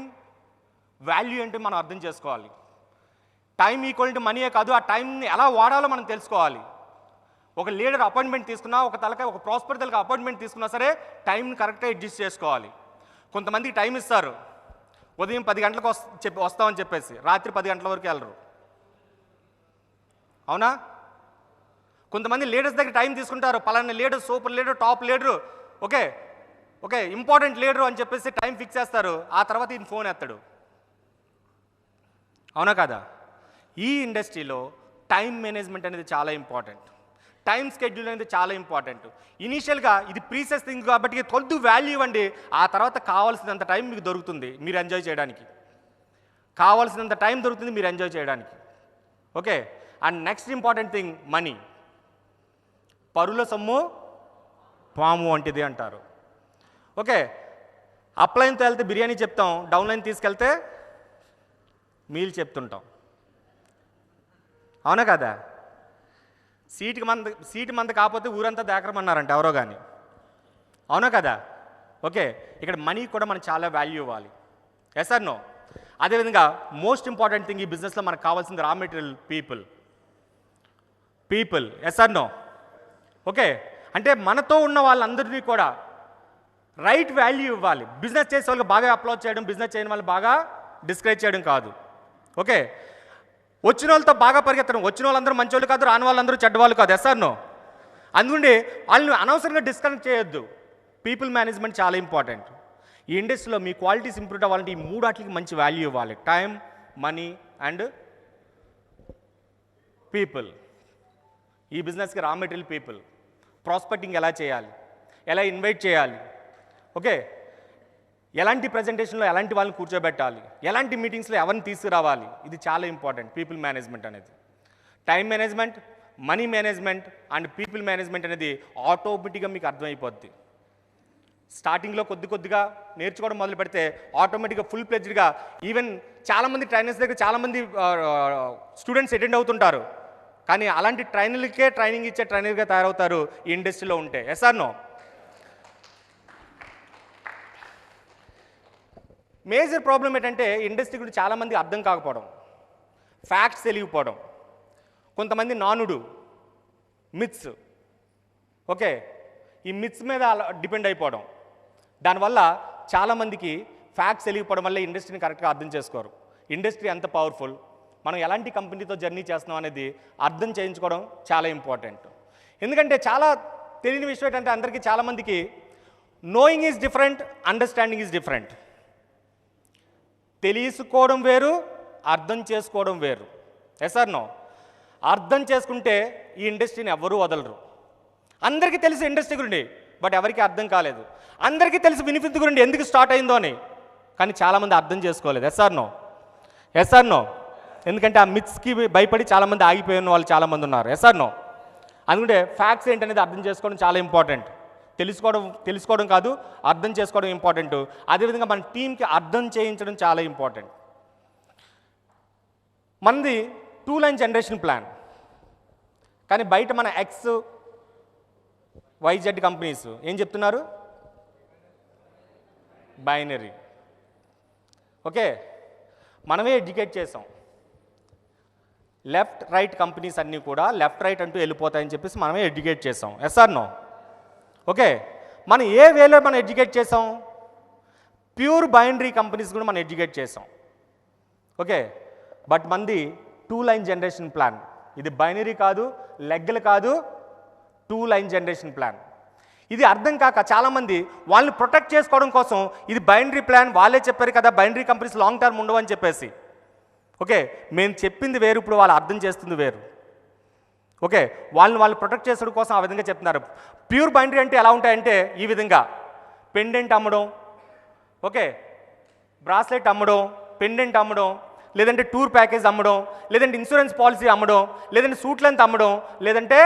వాల్యూ అంటే మనం అర్థం చేసుకోవాలి. టైం ఈక్వల్ టు మనీయే కాదు, ఆ టైంని ఎలా వాడాలో మనం తెలుసుకోవాలి. ఒక లీడర్ అపాయింట్మెంట్ తీసుకున్నా, ఒక ప్రాస్పర్ తలక అపాయింట్మెంట్ తీసుకున్నా సరే టైంని కరెక్ట్గా అడ్జస్ట్ చేసుకోవాలి. కొంతమందికి టైం ఇస్తారు, ఉదయం 10 గంటలకు వస్తామని చెప్పేసి రాత్రి 10 గంటల వరకు వెళ్ళరు. అవునా? కొంతమంది లీడర్స్ దగ్గర టైం తీసుకుంటారు, పలానా leader super leader, top leader, okay important leader అని చెప్పేసి టైం ఫిక్స్ చేస్తారు. ఆ తర్వాత ఈయన ఫోన్ ఎత్తాడు. అవునా కాదా? ఈ ఇండస్ట్రీలో టైం మేనేజ్మెంట్ అనేది చాలా ఇంపార్టెంట్. టైం స్కెడ్యూల్ అనేది చాలా ఇంపార్టెంట్. ఇనీషియల్గా ఇది ప్రీసియస్ థింగ్ కాబట్టి కొద్ది వాల్యూ ఇవ్వండి, ఆ తర్వాత కావాల్సినంత టైం మీకు దొరుకుతుంది మీరు ఎంజాయ్ చేయడానికి. కావాల్సినంత టైం దొరుకుతుంది మీరు ఎంజాయ్ చేయడానికి. Okay. And next important thing money. పరుల సొమ్ము పాము వంటిది అంటారు. ఓకే. అప్ లైన్తో వెళ్తే బిర్యానీ చెప్తాం, డౌన్ లైన్ తీసుకెళ్తే మీల్ చెప్తుంటాం. అవునా కదా? సీటు మంద కాకపోతే ఊరంతా దేకరమన్నారంట ఎవరో కానీ. అవునా కదా? ఓకే. ఇక్కడ మనీ కూడా మనకు చాలా వాల్యూ ఇవ్వాలి. Yes or no? అదేవిధంగా మోస్ట్ ఇంపార్టెంట్ థింగ్ ఈ బిజినెస్లో మనకు కావాల్సింది raw material, people. Yes or no? Okay. అంటే మనతో ఉన్న వాళ్ళందరినీ కూడా రైట్ వాల్యూ ఇవ్వాలి. బిజినెస్ చేసే వాళ్ళకి బాగా అప్లోడ్ చేయడం, బిజినెస్ చేయని వాళ్ళు బాగా డిస్కరేజ్ చేయడం కాదు. ఓకే. వచ్చిన వాళ్ళతో బాగా పరిగెత్తడం, వచ్చిన వాళ్ళందరూ మంచి కాదు, రాని వాళ్ళందరూ చెడ్డవాళ్ళు కాదు. Yes or no? అందుకంటే వాళ్ళని అనవసరంగా డిస్కనెక్ట్ చేయొద్దు. పీపుల్ మేనేజ్మెంట్ చాలా ఇంపార్టెంట్. ఈ ఇండస్ట్రీలో మీ క్వాలిటీస్ ఇంప్రూవ్ అవ్వాలంటే ఈ 3 వాటికి మంచి వాల్యూ ఇవ్వాలి. Time, money and people. ఈ బిజినెస్కి రా మెటీరియల్ పీపుల్. ప్రాస్పెక్టింగ్ ఎలా చేయాలి, ఎలా ఇన్వైట్ చేయాలి, ఓకే, ఎలాంటి ప్రజెంటేషన్లో ఎలాంటి వాళ్ళని కూర్చోబెట్టాలి, ఎలాంటి మీటింగ్స్లో ఎవరిని తీసుకురావాలి, ఇది చాలా ఇంపార్టెంట్. పీపుల్ మేనేజ్మెంట్ అనేది, time management, money management and people management అనేది ఆటోమేటిక్గా మీకు అర్థమైపోద్ది. స్టార్టింగ్లో కొద్దిగా నేర్చుకోవడం మొదలు పెడితే ఆటోమేటిక్గా ఫుల్ ప్లెజ్డ్గా ఈవెన్ చాలామంది ట్రైనర్స్ దగ్గర చాలామంది స్టూడెంట్స్ అటెండ్ అవుతుంటారు. కానీ అలాంటి ట్రైనర్లకే ట్రైనింగ్ ఇచ్చే ట్రైనర్గా తయారవుతారు ఈ ఇండస్ట్రీలో ఉంటే. Yes or no? Major problem ఏంటంటే ఇండస్ట్రీ గురించి చాలామంది అర్థం కాకపోవడం, ఫ్యాక్ట్స్ తెలియకపోవడం, కొంతమంది నానుడు మిత్స్, ఓకే, ఈ మిత్స్ మీద డిపెండ్ అయిపోవడం. దానివల్ల చాలామందికి ఫ్యాక్ట్స్ తెలియకపోవడం వల్ల ఇండస్ట్రీని కరెక్ట్గా అర్థం చేసుకోరు. ఇండస్ట్రీ ఎంత పవర్ఫుల్, మనం ఎలాంటి కంపెనీతో జర్నీ చేస్తున్నాం అనేది అర్థం చేయించుకోవడం చాలా ఇంపార్టెంట్. ఎందుకంటే చాలా తెలియని విషయం ఏంటంటే అందరికీ చాలామందికి knowing is different, understanding is different. తెలుసుకోవడం వేరు, అర్థం చేసుకోవడం వేరు. Yes or no? అర్థం చేసుకుంటే ఈ ఇండస్ట్రీని ఎవ్వరూ వదలరు. అందరికీ తెలుసు ఇండస్ట్రీ గురించి, బట్ ఎవరికి అర్థం కాలేదు. అందరికీ తెలుసు వినిపిత్ గురించి ఎందుకు స్టార్ట్ అయిందో అని, కానీ చాలామంది అర్థం చేసుకోలేదు. Yes or no? Yes or no? ఎందుకంటే ఆ మిత్స్కి భయపడి చాలామంది ఆగిపోయిన వాళ్ళు చాలామంది ఉన్నారు. Yes or no? అందుకంటే ఫ్యాక్ట్స్ ఏంటనేది అర్థం చేసుకోవడం చాలా ఇంపార్టెంట్. తెలుసుకోవడం కాదు, అర్థం చేసుకోవడం ఇంపార్టెంట్. అదేవిధంగా మన టీంకి అర్థం చేయించడం చాలా ఇంపార్టెంట్. మనది 2 లైన్ జనరేషన్ ప్లాన్, కానీ బయట మన ఎక్స్ వైజెడ్ కంపెనీస్ ఏం చెప్తున్నారు? బైనరీ. ఓకే, మనమే ఎడ్యుకేట్ చేసాం. లెఫ్ట్ రైట్ కంపెనీస్ అన్నీ కూడా లెఫ్ట్ రైట్ అంటూ వెళ్ళిపోతాయని చెప్పేసి మనమే ఎడ్యుకేట్ చేసాం. Yes or no? ఓకే, మనం ఏ వేలో మనం ఎడ్యుకేట్ చేసాం? ప్యూర్ బైనరీ కంపెనీస్ కూడా మనం ఎడ్యుకేట్ చేసాం. ఓకే, బట్ మంది 2 లైన్ జనరేషన్ ప్లాన్. ఇది బైనరీ కాదు, లెగ్గలు కాదు, 2 లైన్ జనరేషన్ ప్లాన్. ఇది అర్థం కాక చాలామంది వాళ్ళని ప్రొటెక్ట్ చేసుకోవడం కోసం ఇది బైనరీ ప్లాన్, వాళ్ళే చెప్పారు కదా బైనరీ కంపెనీస్ లాంగ్ టర్మ్ ఉండవు అని చెప్పేసి. ఓకే, మేము చెప్పింది వేరు, ఇప్పుడు వాళ్ళు అర్థం చేస్తుంది వేరు. ఓకే, వాళ్ళు ప్రొటెక్ట్ చేసడం కోసం ఆ విధంగా చెప్తున్నారు. ప్యూర్ బైనరీ అంటే ఎలా ఉంటాయంటే ఈ విధంగా పెండెంట్ అమ్మడం, ఓకే, బ్రాస్లెట్ అమ్మడం, పెండెంట్ అమ్మడం, లేదంటే టూర్ ప్యాకేజ్ అమ్మడం, లేదంటే ఇన్సూరెన్స్ పాలసీ అమ్మడం, లేదంటే సూట్ లెంత్ అమ్మడం, లేదంటే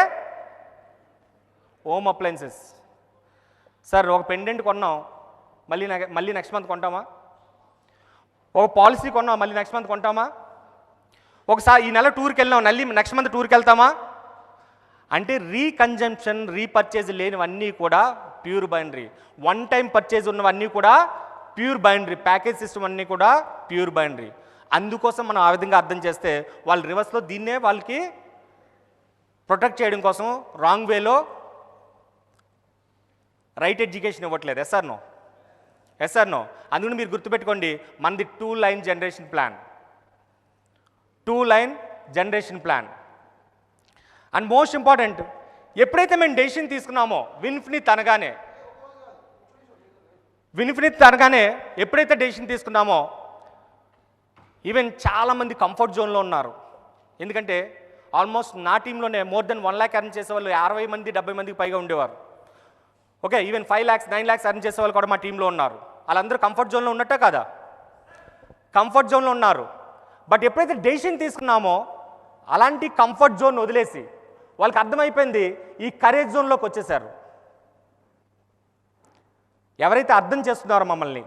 హోమ్ అప్లయన్సెస్. సార్ ఒక పెండెంట్ కొన్నాం, మళ్ళీ నెక్స్ట్ మంత్ కొంటామా? ఒక పాలసీ కొన్నాం, మళ్ళీ నెక్స్ట్ మంత్ కొంటామా? ఒకసారి ఈ నెల టూర్కి వెళ్ళాం, మళ్ళీ నెక్స్ట్ మంత్ టూర్కి వెళ్తామా? అంటే రీకన్జంప్షన్, రీపర్చేజ్ లేనివన్నీ కూడా ప్యూర్ బైనరీ. 1 టైం పర్చేజ్ ఉన్నవన్నీ కూడా ప్యూర్ బైనరీ. ప్యాకేజ్ సిస్టమ్ అన్నీ కూడా ప్యూర్ బైనరీ. అందుకోసం మనం ఆ విధంగా అర్థం చేస్తే వాళ్ళు రివర్స్లో దీన్నే వాళ్ళకి ప్రొటెక్ట్ చేయడం కోసం రాంగ్ వేలో రైట్ ఎడ్యుకేషన్ ఇవ్వట్లేదు. Yes or no? Yes or no? అందుకని మీరు గుర్తుపెట్టుకోండి, మనది 2 line generation plan. 2 line generation plan. And most important, ఎప్పుడైతే మేము డెసిషన్ తీసుకున్నామో విన్ఫినిత్ అనగానే ఎప్పుడైతే డెసిషన్ తీసుకున్నామో ఈవెన్ చాలామంది కంఫర్ట్ జోన్లో ఉన్నారు. ఎందుకంటే ఆల్మోస్ట్ నా టీంలోనే మోర్ దెన్ 1 lakh ఎర్న్ చేసేవాళ్ళు 60 మంది 70 మందికి పైగా ఉండేవారు. Okay, even 5 lakhs 9 lakhs earn చేసేవాళ్ళు కూడా మా టీంలో ఉన్నారు. వాళ్ళందరూ కంఫర్ట్ జోన్లో ఉన్నట్టే కదా? కంఫర్ట్ జోన్లో ఉన్నారు. బట్ ఎప్పుడైతే డెసిషన్ తీసుకున్నామో అలాంటి కంఫర్ట్ జోన్ వదిలేసి వాళ్ళకి అర్థమైపోయింది ఈ కరేజ్ జోన్లోకి వచ్చేసారు. ఎవరైతే అర్థం చేస్తున్నారో మమ్మల్ని,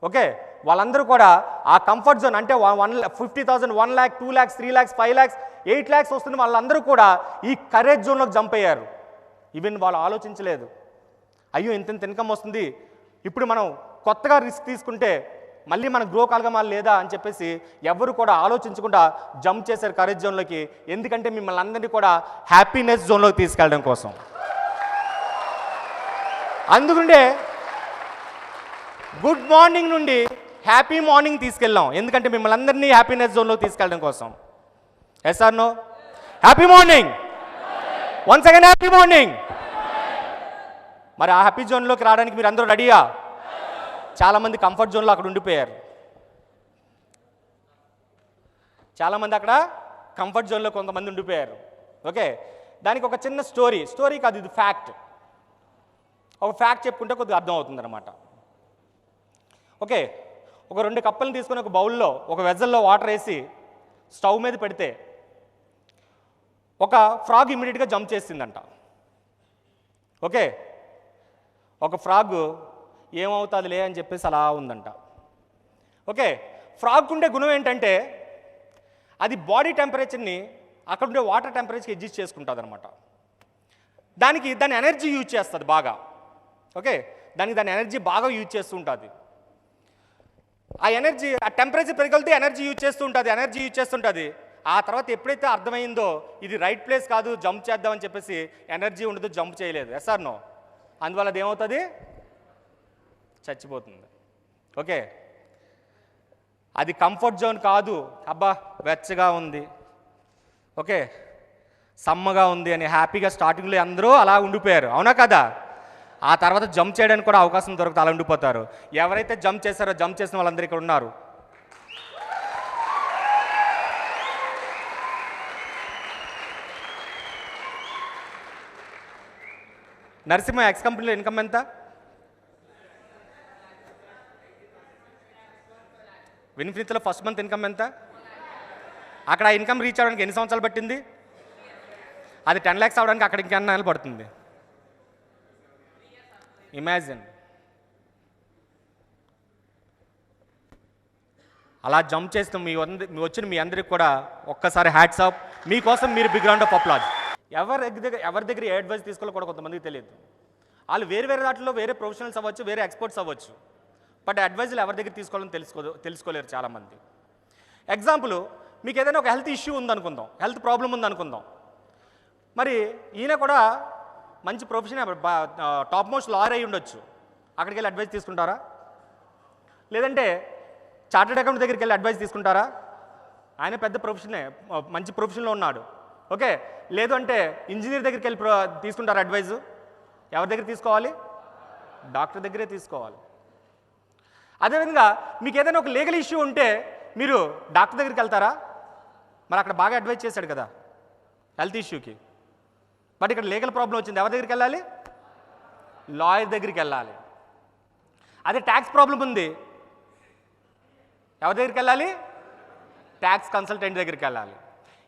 ఓకే, వాళ్ళందరూ కూడా ఆ కంఫర్ట్ జోన్ అంటే 50,000 1 lakh 2 lakhs 3 lakhs 5 lakhs 8 lakhs వస్తున్న వాళ్ళందరూ కూడా ఈ కరేజ్ జోన్లోకి జంప్ అయ్యారు. ఈవెన్ వాళ్ళు ఆలోచించలేదు, అయ్యో ఇంత ఇన్కమ్ వస్తుంది, ఇప్పుడు మనం కొత్తగా రిస్క్ తీసుకుంటే మళ్ళీ మనం గ్రో కలగమా లేదా అని చెప్పేసి ఎవరు కూడా ఆలోచించకుండా జంప్ చేశారు కరేజ్ జోన్లోకి. ఎందుకంటే మిమ్మల్ని అందరినీ కూడా హ్యాపీనెస్ జోన్లోకి తీసుకెళ్ళడం కోసం. అందుకుంటే గుడ్ మార్నింగ్ నుండి హ్యాపీ మార్నింగ్ తీసుకెళ్ళాం, ఎందుకంటే మిమ్మల్ని అందరినీ హ్యాపీనెస్ జోన్లోకి తీసుకెళ్ళడం కోసం. Yes or no? Happy morning, once again happy morning. మరి ఆ హ్యాపీ జోన్లోకి రావడానికి మీరు అందరూ రెడీయా? చాలామంది కంఫర్ట్ జోన్లో అక్కడ ఉండిపోయారు. చాలామంది అక్కడ కంఫర్ట్ జోన్లో కొంతమంది ఉండిపోయారు. ఓకే, దానికి ఒక చిన్న స్టోరీ కాదు, ఇది ఫ్యాక్ట్. ఒక ఫ్యాక్ట్ చెప్పుకుంటే కొద్దిగా అర్థం అవుతుంది అనమాట. ఓకే, ఒక 2 కప్పులను తీసుకొని ఒక బౌల్లో ఒక వెజల్లో వాటర్ వేసి స్టవ్ మీద పెడితే ఒక ఫ్రాగ్ ఇమ్మీడియట్గా జంప్ చేసిందంట. ఓకే, ఒక ఫ్రాగ్ ఏమవుతుందిలే అని చెప్పేసి అలా ఉందంట. ఓకే, ఫ్రాగ్ ఉండే గుణం ఏంటంటే అది బాడీ టెంపరేచర్ని అక్కడ ఉండే వాటర్ టెంపరేచర్కి అడ్జస్ట్ చేసుకుంటుంది అనమాట. దాని ఎనర్జీ యూజ్ చేస్తుంది బాగా. ఓకే, దాని ఎనర్జీ బాగా యూజ్ చేస్తూ ఉంటుంది. ఆ ఎనర్జీ, ఆ టెంపరేచర్ పెరిగితే ఎనర్జీ యూజ్ చేస్తుంటుంది. ఆ తర్వాత ఎప్పుడైతే అర్థమైందో ఇది రైట్ ప్లేస్ కాదు, జంప్ చేద్దామని చెప్పేసి ఎనర్జీ ఉండదు, జంప్ చేయలేదు. Yes or no? అందువల్ల అది ఏమవుతుంది? చచ్చిపోతుంది. ఓకే, అది కంఫర్ట్ జోన్ కాదు. అబ్బా వెచ్చగా ఉంది, ఓకే సమ్మగా ఉంది అని హ్యాపీగా స్టార్టింగ్లో అందరూ అలా ఉండిపోయారు, అవునా కదా? ఆ తర్వాత జంప్ చేయడానికి కూడా అవకాశం దొరికితే అలా ఉండిపోతారు. ఎవరైతే జంప్ చేశారో, జంప్ చేసిన వాళ్ళందరూ ఇక్కడ ఉన్నారు. నరసింహ ఎక్స్ కంపెనీలో ఇన్కమ్ ఎంత? విన్ఫినిత్లో ఫస్ట్ మంత్ ఇన్కమ్ ఎంత? అక్కడ ఆ ఇన్కమ్ రీచ్ అవ్వడానికి ఎన్ని సంవత్సరాలు పట్టింది? అది 10 lakhs అవడానికి అక్కడ ఇంకెన్ని నెలలు పడుతుంది? ఇమాజిన్. అలా జంప్ చేస్తాం. మీ వచ్చిన మీ అందరికి కూడా ఒక్కసారి హ్యాట్స్ ఆఫ్. మీకోసం మీరు బిగ్ రౌండ్ ఆఫ్ అప్లాజ్. ఎవరి దగ్గర ఏ అడ్వైస్ తీసుకోవాలో కూడా కొంతమందికి తెలియదు. వాళ్ళు వేరే దాంట్లో వేరే ప్రొఫెషనల్స్ అవ్వచ్చు, వేరే ఎక్స్పర్ట్స్ అవ్వచ్చు, బట్ అడ్వైజులు ఎవరి దగ్గర తీసుకోవాలని తెలుసుకోలేరు చాలామంది. ఎగ్జాంపుల్, మీకు ఏదైనా ఒక హెల్త్ ఇష్యూ ఉందనుకుందాం, హెల్త్ ప్రాబ్లం ఉందనుకుందాం. మరి ఈయన కూడా మంచి ప్రొఫెషన్, టాప్ మోస్ట్ లాయర్ అయి ఉండొచ్చు. అక్కడికి వెళ్ళి అడ్వైస్ తీసుకుంటారా? లేదంటే చార్టెడ్ అకౌంట్ దగ్గరికి వెళ్ళి అడ్వైస్ తీసుకుంటారా? ఆయన పెద్ద ప్రొఫెషనే, మంచి ప్రొఫెషన్లో ఉన్నాడు. ఓకే, లేదు అంటే ఇంజనీర్ దగ్గరికి వెళ్ళి తీసుకుంటారా అడ్వైజు? ఎవరి దగ్గర తీసుకోవాలి? డాక్టర్ దగ్గరే తీసుకోవాలి. అదేవిధంగా మీకు ఏదైనా ఒక లీగల్ ఇష్యూ ఉంటే మీరు డాక్టర్ దగ్గరికి వెళ్తారా? మరి అక్కడ బాగా అడ్వైజ్ చేశాడు కదా హెల్త్ ఇష్యూకి. బట్ ఇక్కడ లీగల్ ప్రాబ్లం వచ్చింది, ఎవరి దగ్గరికి వెళ్ళాలి? లాయర్ దగ్గరికి వెళ్ళాలి. అదే ట్యాక్స్ ప్రాబ్లం ఉంది, ఎవరి దగ్గరికి వెళ్ళాలి? ట్యాక్స్ కన్సల్టెంట్ దగ్గరికి వెళ్ళాలి.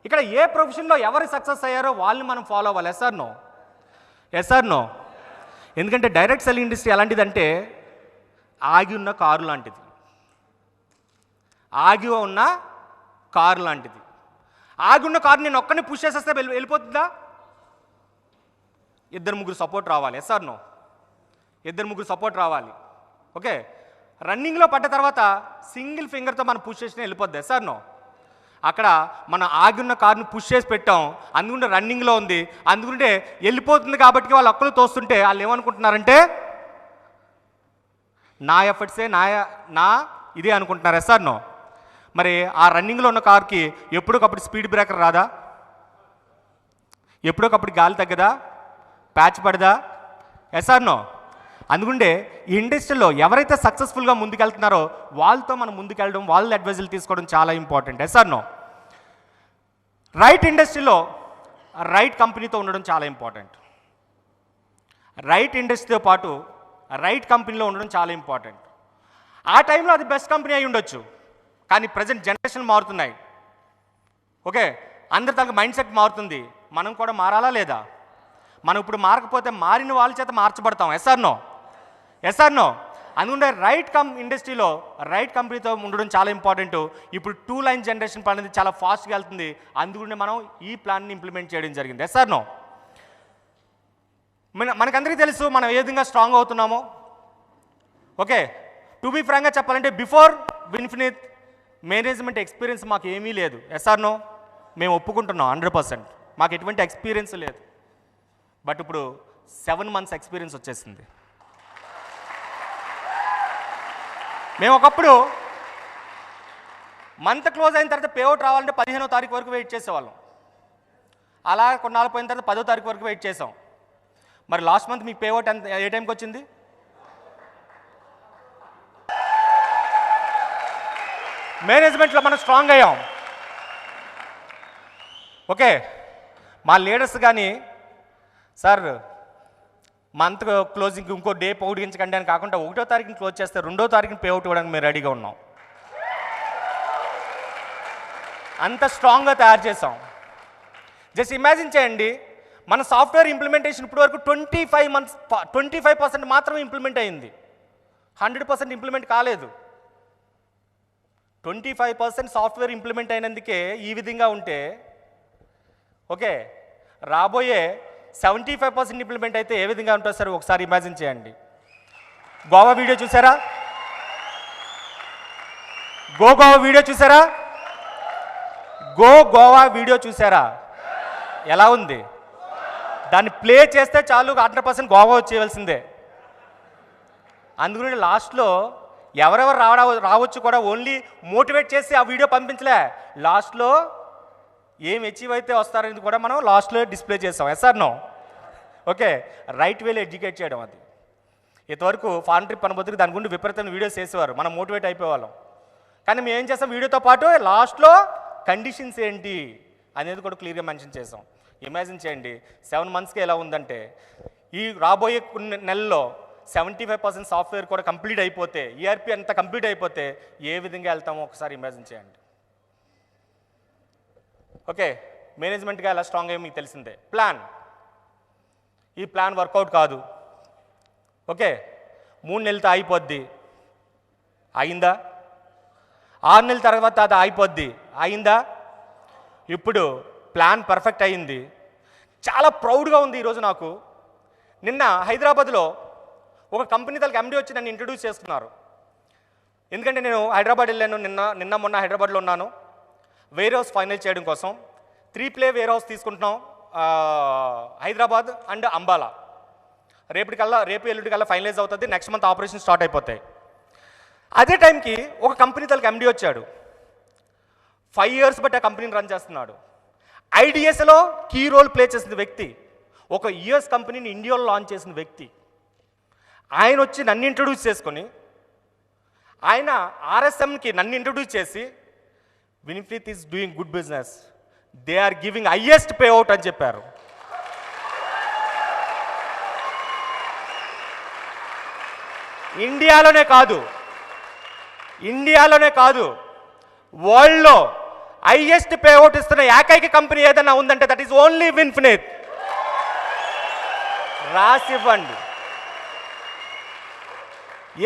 ఇక్కడ ఏ ప్రొఫెషన్లో ఎవరు సక్సెస్ అయ్యారో వాళ్ళని మనం ఫాలో అవ్వాలి. Yes or no? Yes or no? ఎందుకంటే డైరెక్ట్ సెల్లింగ్ ఇండస్ట్రీ ఎలాంటిదంటే ఆగి ఉన్న కారు లాంటిది. ఆగి ఉన్న కారు లాంటిది. ఆగి ఉన్న కారు నేను ఒక్కడిని పుష్ చేసేస్తే వెళ్ళిపోతుందా? 2-3 సపోర్ట్ రావాలి. Yes or no? 2-3 సపోర్ట్ రావాలి. ఓకే, రన్నింగ్లో పడ్డ తర్వాత సింగిల్ ఫింగర్తో మనం పుష్ చేసినా వెళ్ళిపోద్ది. Yes or no? అక్కడ మనం ఆగిన్న కారుని పుష్ చేసి పెట్టాం, అందుకుంటే రన్నింగ్లో ఉంది, అందుకుంటే వెళ్ళిపోతుంది కాబట్టి వాళ్ళు ఒక్కరు తోస్తుంటే వాళ్ళు ఏమనుకుంటున్నారంటే నా ఎఫర్ట్సే నా ఇదే అనుకుంటున్నారు. Yes or no? మరి ఆ రన్నింగ్లో ఉన్న కార్కి ఎప్పటికప్పుడు స్పీడ్ బ్రేకర్ రాదా? ఎప్పటికప్పుడు గాలి తగ్గదా? ప్యాచ్ పడదా? Yes or no? అందుకుంటే ఈ ఇండస్ట్రీలో ఎవరైతే సక్సెస్ఫుల్గా ముందుకెళ్తున్నారో వాళ్ళతో మనం ముందుకెళ్ళడం, వాళ్ళ అడ్వైజులు తీసుకోవడం చాలా important. Yes or no? Right ఇండస్ట్రీలో రైట్ కంపెనీతో ఉండడం చాలా ఇంపార్టెంట్. రైట్ ఇండస్ట్రీతో పాటు రైట్ కంపెనీలో ఉండడం చాలా ఇంపార్టెంట్. ఆ టైంలో అది బెస్ట్ కంపెనీ అయి ఉండొచ్చు, కానీ ప్రజెంట్ జనరేషన్ మారుతున్నాయి. ఓకే, అందరి తగ్గ మైండ్ సెట్ మారుతుంది. మనం కూడా మారాలా లేదా? మనం ఇప్పుడు మారకపోతే మారిన వాళ్ళ చేత మార్చబడతాం. Yes or no? Yes or no? అందుకుంటే రైట్ ఇండస్ట్రీలో రైట్ కంపెనీతో ఉండడం చాలా ఇంపార్టెంట్. ఇప్పుడు 2 లైన్ జనరేషన్ ప్లాన్ అనేది చాలా ఫాస్ట్గా వెళ్తుంది, అందుకుంటే మనం ఈ ప్లాన్ని ఇంప్లిమెంట్ చేయడం జరిగింది. Yes or no? మనకందరికీ తెలుసు మనం ఏ విధంగా స్ట్రాంగ్ అవుతున్నామో. ఓకే, టు బీ ఫ్రాంక్గా చెప్పాలంటే బిఫోర్ విన్ఫినిత్ మేనేజ్మెంట్ ఎక్స్పీరియన్స్ మాకు ఏమీ లేదు. Yes or no? మేము ఒప్పుకుంటున్నాం 100%. మాకు ఎటువంటి ఎక్స్పీరియన్స్ లేదు. బట్ ఇప్పుడు 7 months ఎక్స్పీరియన్స్ వచ్చేసింది. మేము ఒకప్పుడు మంత్ క్లోజ్ అయిన తర్వాత పేఅవుట్ రావాలంటే 15వ తారీఖు వరకు వెయిట్ చేసేవాళ్ళం. అలా కొన్నాళ్ళు పోయిన తర్వాత 10వ తారీఖు వరకు వెయిట్ చేసాం. మరి లాస్ట్ మంత్ మీకు పేఅవుట్ ఏ టైంకి వచ్చింది? మేనేజ్మెంట్లో మనం స్ట్రాంగ్ అయ్యాం. ఓకే, మా లీడర్స్ కానీ సార్ మంత్ క్లోజింగ్ ఇంకో డే పొడిగించకండి అని కాకుండా 1వ తారీఖుని క్లోజ్ చేస్తే 2వ తారీఖుని పేఅవుట్ ఇవ్వడానికి మేము రెడీగా ఉన్నాం. అంత స్ట్రాంగ్గా తయారు చేసాం. జస్ట్ ఇమాజిన్ చేయండి, మన సాఫ్ట్వేర్ ఇంప్లిమెంటేషన్ ఇప్పటి వరకు 25% మాత్రమే ఇంప్లిమెంట్ అయింది. 100% ఇంప్లిమెంట్ కాలేదు. 25% సాఫ్ట్వేర్ ఇంప్లిమెంట్ అయినందుకే ఈ విధంగా ఉంటే, ఓకే రాబోయే 75% ఇంప్లిమెంట్ అయితే ఏ విధంగా ఉంటుంది సార్? ఒకసారి ఇమాజిన్ చేయండి. గోవా వీడియో చూసారా? గోవా వీడియో చూసారా? గోవా వీడియో చూసారా? ఎలా ఉంది? దాన్ని ప్లే చేస్తే చాలు 100% గోవా వచ్చేయవలసిందే. అందుకని లాస్ట్లో ఎవరెవరు రావచ్చు కూడా ఓన్లీ మోటివేట్ చేసి ఆ వీడియో పంపించలే, లాస్ట్లో ఏం అచీవ్ అయితే వస్తారనేది కూడా మనం లాస్ట్లో డిస్ప్లే చేస్తాం. Yes or no? ఓకే, రైట్ వేలో ఎడ్యుకేట్ చేయడం. అది ఇంతవరకు ఫారెన్ ట్రిప్ అనుభూతికి దాని గురించి విపరీతమైన వీడియోస్ చేసేవారు, మనం మోటివేట్ అయిపోయేవాళ్ళం. కానీ మేము ఏం చేస్తాం, వీడియోతో పాటు లాస్ట్లో కండిషన్స్ ఏంటి అనేది కూడా క్లియర్గా మెన్షన్ చేసాం. ఇమాజిన్ చేయండి 7 monthsకి ఎలా ఉందంటే, ఈ రాబోయే కొన్ని నెలల్లో 75% సాఫ్ట్వేర్ కూడా కంప్లీట్ అయిపోతే, ఈఆర్పి అంతా కంప్లీట్ అయిపోతే ఏ విధంగా వెళ్తామో ఒకసారి ఇమాజిన్ చేయండి. ఓకే, మేనేజ్మెంట్గా ఎలా స్ట్రాంగ్ అయ్యో మీకు తెలిసిందే. ప్లాన్, ఈ ప్లాన్ వర్కౌట్ కాదు. ఓకే, 3 నెలలతో అయిపోద్ది, అయిందా? 6 నెలల తర్వాత అది అయిపోద్ది, అయిందా? ఇప్పుడు ప్లాన్ పర్ఫెక్ట్ అయింది. చాలా ప్రౌడ్గా ఉంది ఈరోజు నాకు. నిన్న హైదరాబాద్లో ఒక కంపెనీ తలకి ఎండి వచ్చి నన్ను ఇంట్రడ్యూస్ చేస్తున్నారు. ఎందుకంటే నేను హైదరాబాద్ వెళ్ళాను, నిన్న మొన్న హైదరాబాద్లో ఉన్నాను వేర్ హౌస్ ఫైనల్ చేయడం కోసం. 3 ప్లే వేర్ హౌస్ తీసుకుంటున్నాం హైదరాబాద్ అండ్ అంబాలా. రేపు ఎల్లుడికల్లా ఫైనలైజ్ అవుతుంది, నెక్స్ట్ మంత్ ఆపరేషన్ స్టార్ట్ అయిపోతాయి. అదే టైంకి ఒక కంపెనీ తలకి ఎండి వచ్చాడు. 5 years బట్టి ఆ కంపెనీని రన్ చేస్తున్నాడు. ఐడిఎస్లో కీ రోల్ ప్లే చేసిన వ్యక్తి, ఒక యుఎస్ కంపెనీని ఇండియాలో లాంచ్ చేసిన వ్యక్తి. ఆయన వచ్చి నన్ను ఇంట్రడ్యూస్ చేసుకొని, ఆయన ఆర్ఎస్ఎంకి నన్ను ఇంట్రడ్యూస్ చేసి, వినిఫ్రీత్ is doing good business, they are giving highest pay out అని చెప్పారు. ఇండియాలోనే కాదు వరల్డ్లో హైయెస్ట్ పే అవుట్ ఇస్తున్న ఏకైక కంపెనీ ఏదైనా ఉందంటే దట్ ఈస్ ఓన్లీ విన్ఫినిత్. రాసివ్వండి.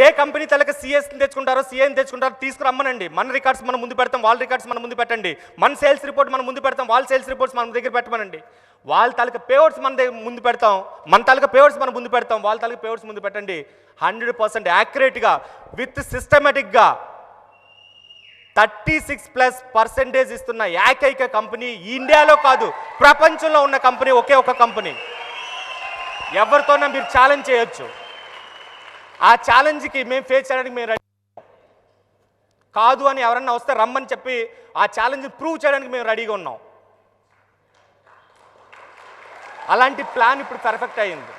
ఏ కంపెనీ తలకి సిఎస్ని తెచ్చుకుంటారో సిఏని తెచ్చుకుంటారో తీసుకురమ్మనండి. మన రికార్డ్స్ మనం ముందు పెడతాం, వాళ్ళ రికార్డ్స్ మనం ముందు పెట్టండి. మన సేల్స్ రిపోర్ట్ మనం ముందు పెడతాం, వాళ్ళ సేల్స్ రిపోర్ట్స్ మన దగ్గర పెట్టమనండి. వాళ్ళ తాలూకా పేఅవుట్స్ మన దగ్గర ముందు పెడతాం, మన తాలూకా పేఅవుట్స్ మనం ముందు పెడతాం, వాళ్ళ తాలూకా పేఅవుట్స్ ముందు పెట్టండి. 100% యాక్యురేట్గా విత్ సిస్టమేటిక్గా 36+% ఇస్తున్న ఏకైక కంపెనీ ఇండియాలో కాదు ప్రపంచంలో ఉన్న కంపెనీ ఒకే ఒక కంపెనీ. ఎవరితోనా మీరు ఛాలెంజ్ చేయొచ్చు. ఆ ఛాలెంజ్కి మేము ఫేస్ చేయడానికి మేము రెడీ కాదు అని ఎవరన్నా వస్తే రమ్మని చెప్పి ఆ ఛాలెంజ్ ప్రూవ్ చేయడానికి మేము రెడీగా ఉన్నాం. అలాంటి ప్లాన్ ఇప్పుడు పర్ఫెక్ట్ అయ్యింది.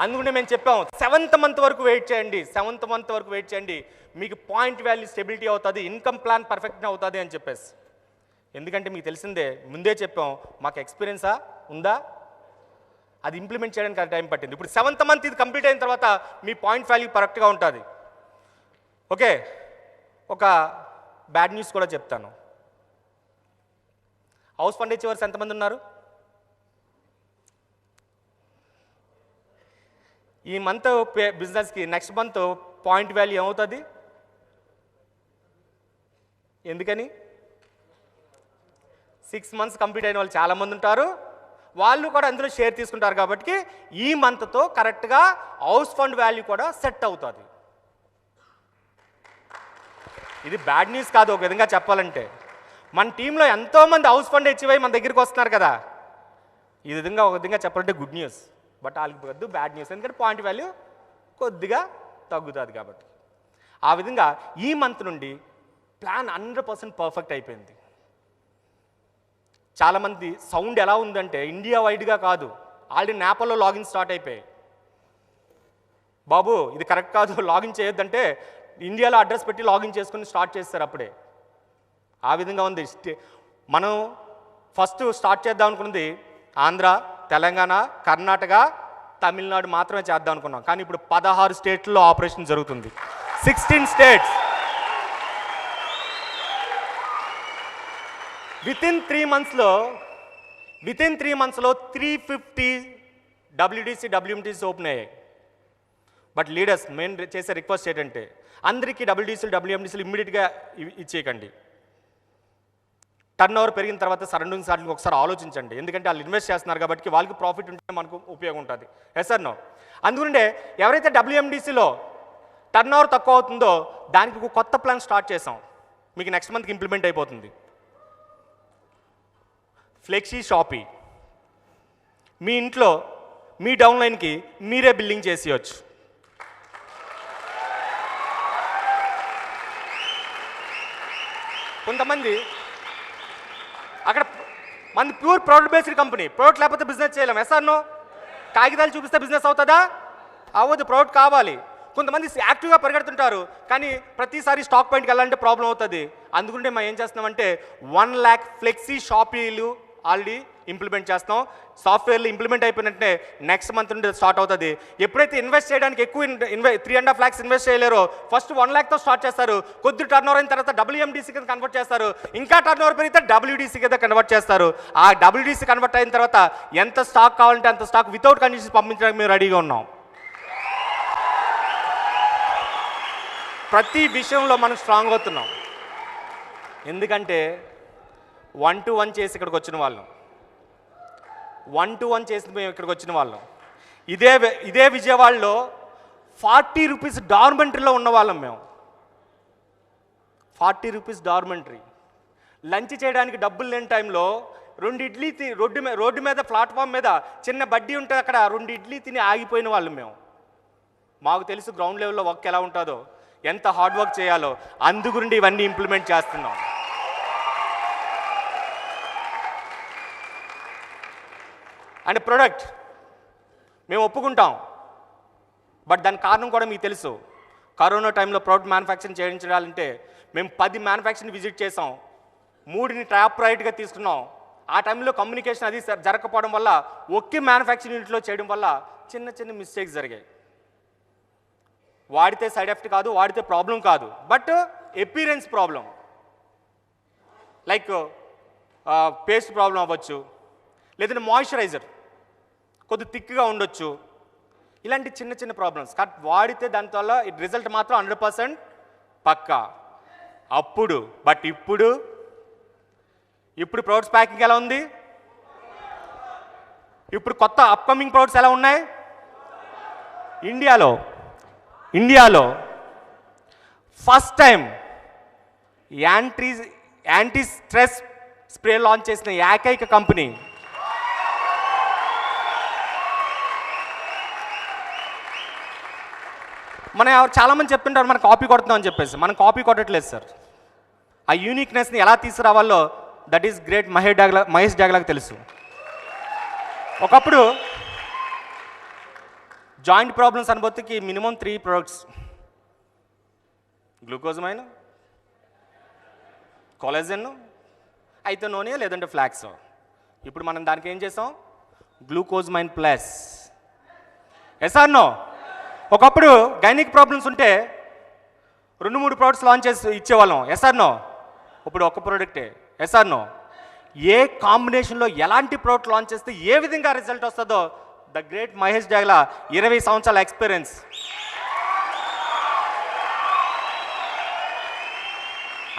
అందుకనే మేము చెప్పాము 7th month వరకు వెయిట్ చేయండి, 7th month వరకు వెయిట్ చేయండి, మీకు పాయింట్ వాల్యూ స్టెబిలిటీ అవుతుంది, ఇన్కమ్ ప్లాన్ పర్ఫెక్ట్గా అవుతుంది అని చెప్పేసి. ఎందుకంటే మీకు తెలిసిందే, ముందే చెప్పాం, మాకు ఎక్స్పీరియన్సా ఉందా, అది ఇంప్లిమెంట్ చేయడానికి అది టైం పట్టింది. ఇప్పుడు 7th month ఇది కంప్లీట్ అయిన తర్వాత మీ పాయింట్ వాల్యూ కరెక్ట్గా ఉంటుంది. ఓకే, ఒక బ్యాడ్ న్యూస్ కూడా చెప్తాను. హౌస్ ఫండ్ ఇచ్చేవారు ఎంతమంది ఉన్నారు? ఈ మంత్ బిజినెస్కి నెక్స్ట్ మంత్ పాయింట్ వాల్యూ ఏమవుతుంది? ఎందుకని? 6 months కంప్లీట్ అయిన వాళ్ళు చాలామంది ఉంటారు, వాళ్ళు కూడా అందులో షేర్ తీసుకుంటారు. కాబట్టి ఈ మంత్తో కరెక్ట్గా హౌస్ ఫండ్ వాల్యూ కూడా సెట్ అవుతుంది. ఇది బ్యాడ్ న్యూస్ కాదు ఒక విధంగా చెప్పాలంటే. మన టీంలో ఎంతోమంది హౌస్ ఫండ్ అచీవ్ అయ్యి మన దగ్గరికి వస్తున్నారు కదా, ఈ విధంగా ఒక విధంగా చెప్పాలంటే గుడ్ న్యూస్. బట్ వాళ్ళకి వద్దు బ్యాడ్ న్యూస్, ఎందుకంటే పాయింట్ వాల్యూ కొద్దిగా తగ్గుతుంది కాబట్టి. ఆ విధంగా ఈ మంత్ నుండి ప్లాన్ 100% పర్ఫెక్ట్ అయిపోయింది. చాలామంది సౌండ్ ఎలా ఉందంటే ఇండియా వైడ్గా కాదు, ఆల్రెడీ నేపాల్లో లాగిన్ స్టార్ట్ అయిపోయాయి. బాబు ఇది కరెక్ట్ కాదు, లాగిన్ చేయొద్దంటే ఇండియాలో అడ్రస్ పెట్టి లాగిన్ చేసుకుని స్టార్ట్ చేస్తారు అప్పుడే. ఆ విధంగా ఉంది. మనం ఫస్ట్ స్టార్ట్ చేద్దాం అనుకున్నది ఆంధ్ర, తెలంగాణ, కర్ణాటక, తమిళనాడు మాత్రమే చేద్దాం అనుకున్నాం. కానీ ఇప్పుడు 16 స్టేట్లలో ఆపరేషన్ జరుగుతుంది. 16 states. Within 3 monthsలో 350 WDC WMTC open అయ్యాయి. బట్ లీడర్స్ మెయిన్ చేసే రిక్వెస్ట్ ఏంటంటే అందరికీ WDCలు WMTCలు ఇమ్మీడియట్గా ఇచ్చేయకండి. టర్న్ ఓవర్ పెరిగిన తర్వాత సరౌండింగ్స్ వాటికి ఒకసారి ఆలోచించండి. ఎందుకంటే వాళ్ళు ఇన్వెస్ట్ చేస్తున్నారు కాబట్టి వాళ్ళకి ప్రాఫిట్ ఉంటే మనకు ఉపయోగం ఉంటుంది. Yes or no? అందుకంటే ఎవరైతే WMDCలో టర్న్ ఓవర్ తక్కువ అవుతుందో దానికి ఒక కొత్త ప్లాన్ స్టార్ట్ చేసాం. మీకు నెక్స్ట్ మంత్కి ఇంప్లిమెంట్ అయిపోతుంది. ఫ్లెక్సీ షాపీ. మీ ఇంట్లో మీ డౌన్లైన్కి మీరే బిల్లింగ్ చేసేయచ్చు. కొంతమంది అక్కడ మంది pure product based company, product లేకపోతే బిజినెస్ చేయలేం. ఎస్ఆర్నో? కాగితాలు చూపిస్తే బిజినెస్ అవుతుందా? అవ్వదు, ప్రోడక్ట్ కావాలి. కొంతమంది యాక్టివ్గా పరిగెడుతుంటారు, కానీ ప్రతిసారి స్టాక్ పాయింట్కి వెళ్ళాలంటే ప్రాబ్లం అవుతుంది. అందుకుంటే మనం ఏం చేస్తున్నామంటే 1 lakh ఫ్లెక్సీ షాపీలు ఆల్రెడీ ఇంప్లిమెంట్ చేస్తాం. సాఫ్ట్వేర్లు ఇంప్లిమెంట్ అయిపోయినట్టే నెక్స్ట్ మంత్ నుండి స్టార్ట్ అవుతుంది. ఎప్పుడైతే ఇన్వెస్ట్ చేయడానికి ఎక్కువ 3.5 lakhs ఇన్వెస్ట్ చేయలేరో ఫస్ట్ 1 lakhతో స్టార్ట్ చేస్తారు. కొద్ది టర్న్ ఓవర్ అయిన తర్వాత WMDC కింద కన్వర్ట్ చేస్తారు. ఇంకా టర్న్ ఓవర్ పెరిగితే WDC కింద కన్వర్ట్ చేస్తారు. ఆ WDC కన్వర్ట్ అయిన తర్వాత ఎంత స్టాక్ కావాలంటే అంత స్టాక్ వితౌట్ కండిషన్స్ పంపించడానికి మేము రెడీగా ఉన్నాం. ప్రతి విషయంలో మనం స్ట్రాంగ్ అవుతున్నాం. ఎందుకంటే 1-to-1 చేసి ఇక్కడికి వచ్చిన వాళ్ళం. 1-to-1 చేసి మేము ఇక్కడికి వచ్చిన వాళ్ళం. ఇదే విజయవాడలో 40 రూపీస్ డార్మెంటరీలో ఉన్న వాళ్ళం మేము. 40 రూపీస్ డార్మెంటరీ. లంచ్ చేయడానికి డబ్బులు లేని టైంలో 2 ఇడ్లీ రోడ్డు మీద ప్లాట్ఫామ్ మీద చిన్న బడ్డీ ఉంటే అక్కడ 2 ఇడ్లీ తిని ఆగిపోయిన వాళ్ళు మేము. మాకు తెలుసు గ్రౌండ్ లెవెల్లో వర్క్ ఎలా ఉంటుందో, ఎంత హార్డ్ వర్క్ చేయాలో. అందుగురించి ఇవన్నీ ఇంప్లిమెంట్ చేస్తున్నాం. అండ్ ప్రొడక్ట్ మేము ఒప్పుకుంటాం, బట్ దాని కారణం కూడా మీకు తెలుసు. కరోనా టైంలో ప్రోడక్ట్ మ్యానుఫ్యాక్చరింగ్ చేయించాలంటే మేము 10 మ్యానుఫ్యాక్చరింగ్ విజిట్ చేసాం, 3ని టాప్ రైట్గా తీసుకున్నాం. ఆ టైంలో కమ్యూనికేషన్ అది జరగకపోవడం వల్ల ఒకే మ్యానుఫ్యాక్చరింగ్ యూనిట్లో చేయడం వల్ల చిన్న చిన్న మిస్టేక్స్ జరిగాయి. వాడితే సైడ్ ఎఫెక్ట్ కాదు, వాడితే ప్రాబ్లం కాదు, but appearance problem. Like paste problem అవ్వచ్చు, లేదంటే మాయిశ్చరైజర్ కొద్ది థిక్గా ఉండొచ్చు. ఇలాంటి చిన్న చిన్న ప్రాబ్లమ్స్ కట్ వాడితే దానివల్ల రిజల్ట్ మాత్రం 100% పక్కా. అప్పుడు బట్ ఇప్పుడు ప్రొడక్ట్స్ ప్యాకింగ్ ఎలా ఉంది? ఇప్పుడు కొత్త అప్కమింగ్ ప్రొడక్ట్స్ ఎలా ఉన్నాయి? ఇండియాలో first time anti stress spray launch చేసిన ఏకైక కంపెనీ. చాలామంది చెప్తుంటారు మనం కాపీ కొడుతున్నాం అని చెప్పేసి. మనం కాపీ కొట్టట్లేదు సార్. ఆ యూనిక్నెస్ని ఎలా తీసుకురావాలో దట్ ఈస్ గ్రేట్ మహేష్ డాగ్లాకి తెలుసు. ఒకప్పుడు జాయింట్ ప్రాబ్లమ్స్ అనుభూతికి మినిమం 3 ప్రొడక్ట్స్: గ్లూకోజమైన్, కొలాజన్, అయితే నూనె లేదంటే ఫ్లాక్స్. ఇప్పుడు మనం దానికి ఏం చేసాం? Glucosamine plus. ఎస్ఆర్నో? ఒకప్పుడు గైనిక్ ప్రాబ్లమ్స్ ఉంటే 2-3 ప్రొడక్ట్స్ లాంచ్ చేసి ఇచ్చేవాళ్ళం. ఎస్ఆర్నో? ఇప్పుడు ఒక ప్రోడక్టే. ఎస్ఆర్నో? ఏ కాంబినేషన్లో ఎలాంటి ప్రోడక్ట్ లాంచ్ చేస్తే ఏ విధంగా రిజల్ట్ వస్తుందో ద గ్రేట్ మహేష్ డాగ్లా 20 సంవత్సరాల ఎక్స్పీరియన్స్.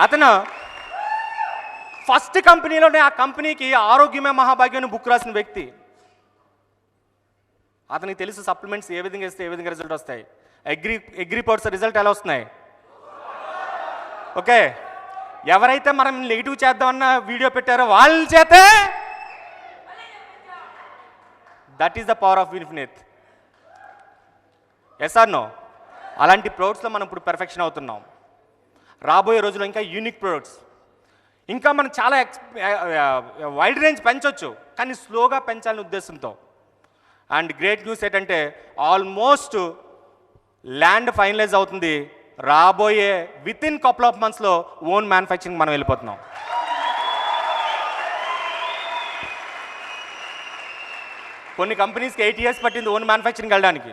అతను ఫస్ట్ కంపెనీలోనే ఆ కంపెనీకి ఆరోగ్యమే మహాభాగ్యాన్ని బుక్ రాసిన వ్యక్తి. అతనికి తెలుసు సప్లిమెంట్స్ ఏ విధంగా ఇస్తే ఏ విధంగా రిజల్ట్ వస్తాయి. అగ్రి పర్స్ రిజల్ట్ ఎలా వస్తున్నాయి? ఓకే, ఎవరైతే మనం నెగిటివ్ చేద్దామన్న వీడియో పెట్టారో వాళ్ళ చేతే that is the power of Infinite. Yes or no? అలాంటి ప్రొడక్ట్స్లో మనం ఇప్పుడు పెర్ఫెక్షన్ అవుతున్నాం. రాబోయే రోజుల్లో ఇంకా యూనిక్ ప్రొడక్ట్స్, ఇంకా మనం చాలా వైడ్ రేంజ్ పెంచవచ్చు, కానీ స్లోగా పెంచాలనే ఉద్దేశంతో. అండ్ గ్రేట్ న్యూస్ ఏంటంటే ఆల్మోస్ట్ ల్యాండ్ ఫైనలైజ్ అవుతుంది. రాబోయే వితిన్ కపుల్ ఆఫ్ మంత్స్లో ఓన్ మ్యానుఫ్యాక్చరింగ్ మనం వెళ్ళిపోతున్నాం. కొన్ని కంపెనీస్కి 8 years పట్టింది ఓన్ మ్యానుఫ్యాక్చరింగ్ వెళ్ళడానికి.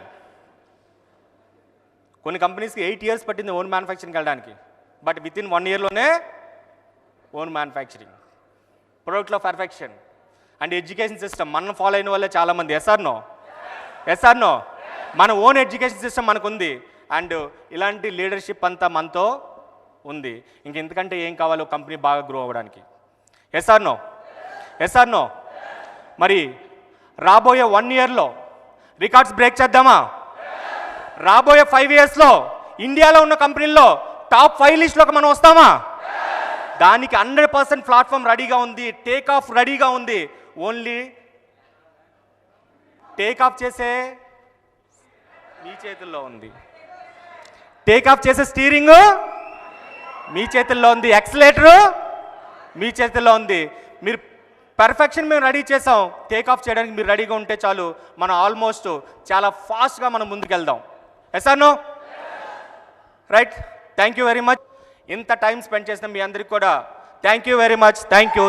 కొన్ని కంపెనీస్కి 8 years పట్టింది ఓన్ మ్యానుఫ్యాక్చరింగ్ వెళ్ళడానికి, బట్ వితిన్ 1 yearలోనే ఓన్ మ్యానుఫ్యాక్చరింగ్. ప్రొడక్ట్లో పర్ఫెక్షన్ అండ్ ఎడ్యుకేషన్ సిస్టమ్ మనం ఫాలో అయిన వాళ్ళే చాలామంది. ఎస్ఆర్నో? మన ఓన్ ఎడ్యుకేషన్ సిస్టమ్ మనకు ఉంది. అండ్ ఇలాంటి లీడర్షిప్ అంతా మనతో ఉంది. ఇంక ఎందుకంటే ఏం కావాలో కంపెనీ బాగా గ్రో అవ్వడానికి. ఎస్ఆర్నో? మరి రాబోయే 1 yearలో రికార్డ్స్ బ్రేక్ చేద్దామా? రాబోయే 5 yearsలో ఇండియాలో ఉన్న కంపెనీల్లో టాప్ 5 లిస్ట్లోకి మనం వస్తామా? దానికి 100% ప్లాట్ఫామ్ రెడీగా ఉంది, టేక్ ఆఫ్ రెడీగా ఉంది. ఓన్లీ టేక్ ఆఫ్ చేసే మీ చేతుల్లో ఉంది, టేక్ ఆఫ్ చేసే స్టీరింగ్ మీ చేతుల్లో ఉంది, యాక్సిలేటరు మీ చేతుల్లో ఉంది. మీరు పర్ఫెక్షన్ మేము రెడీ చేసాం, టేక్ ఆఫ్ చేయడానికి మీరు రెడీగా ఉంటే చాలు, మనం ఆల్మోస్ట్ చాలా ఫాస్ట్గా మనం ముందుకెళ్దాం. Yes or no? Right, thank you very much. ఇంత టైం స్పెండ్ చేసిన మీ అందరికి కూడా thank you very much. Thank you.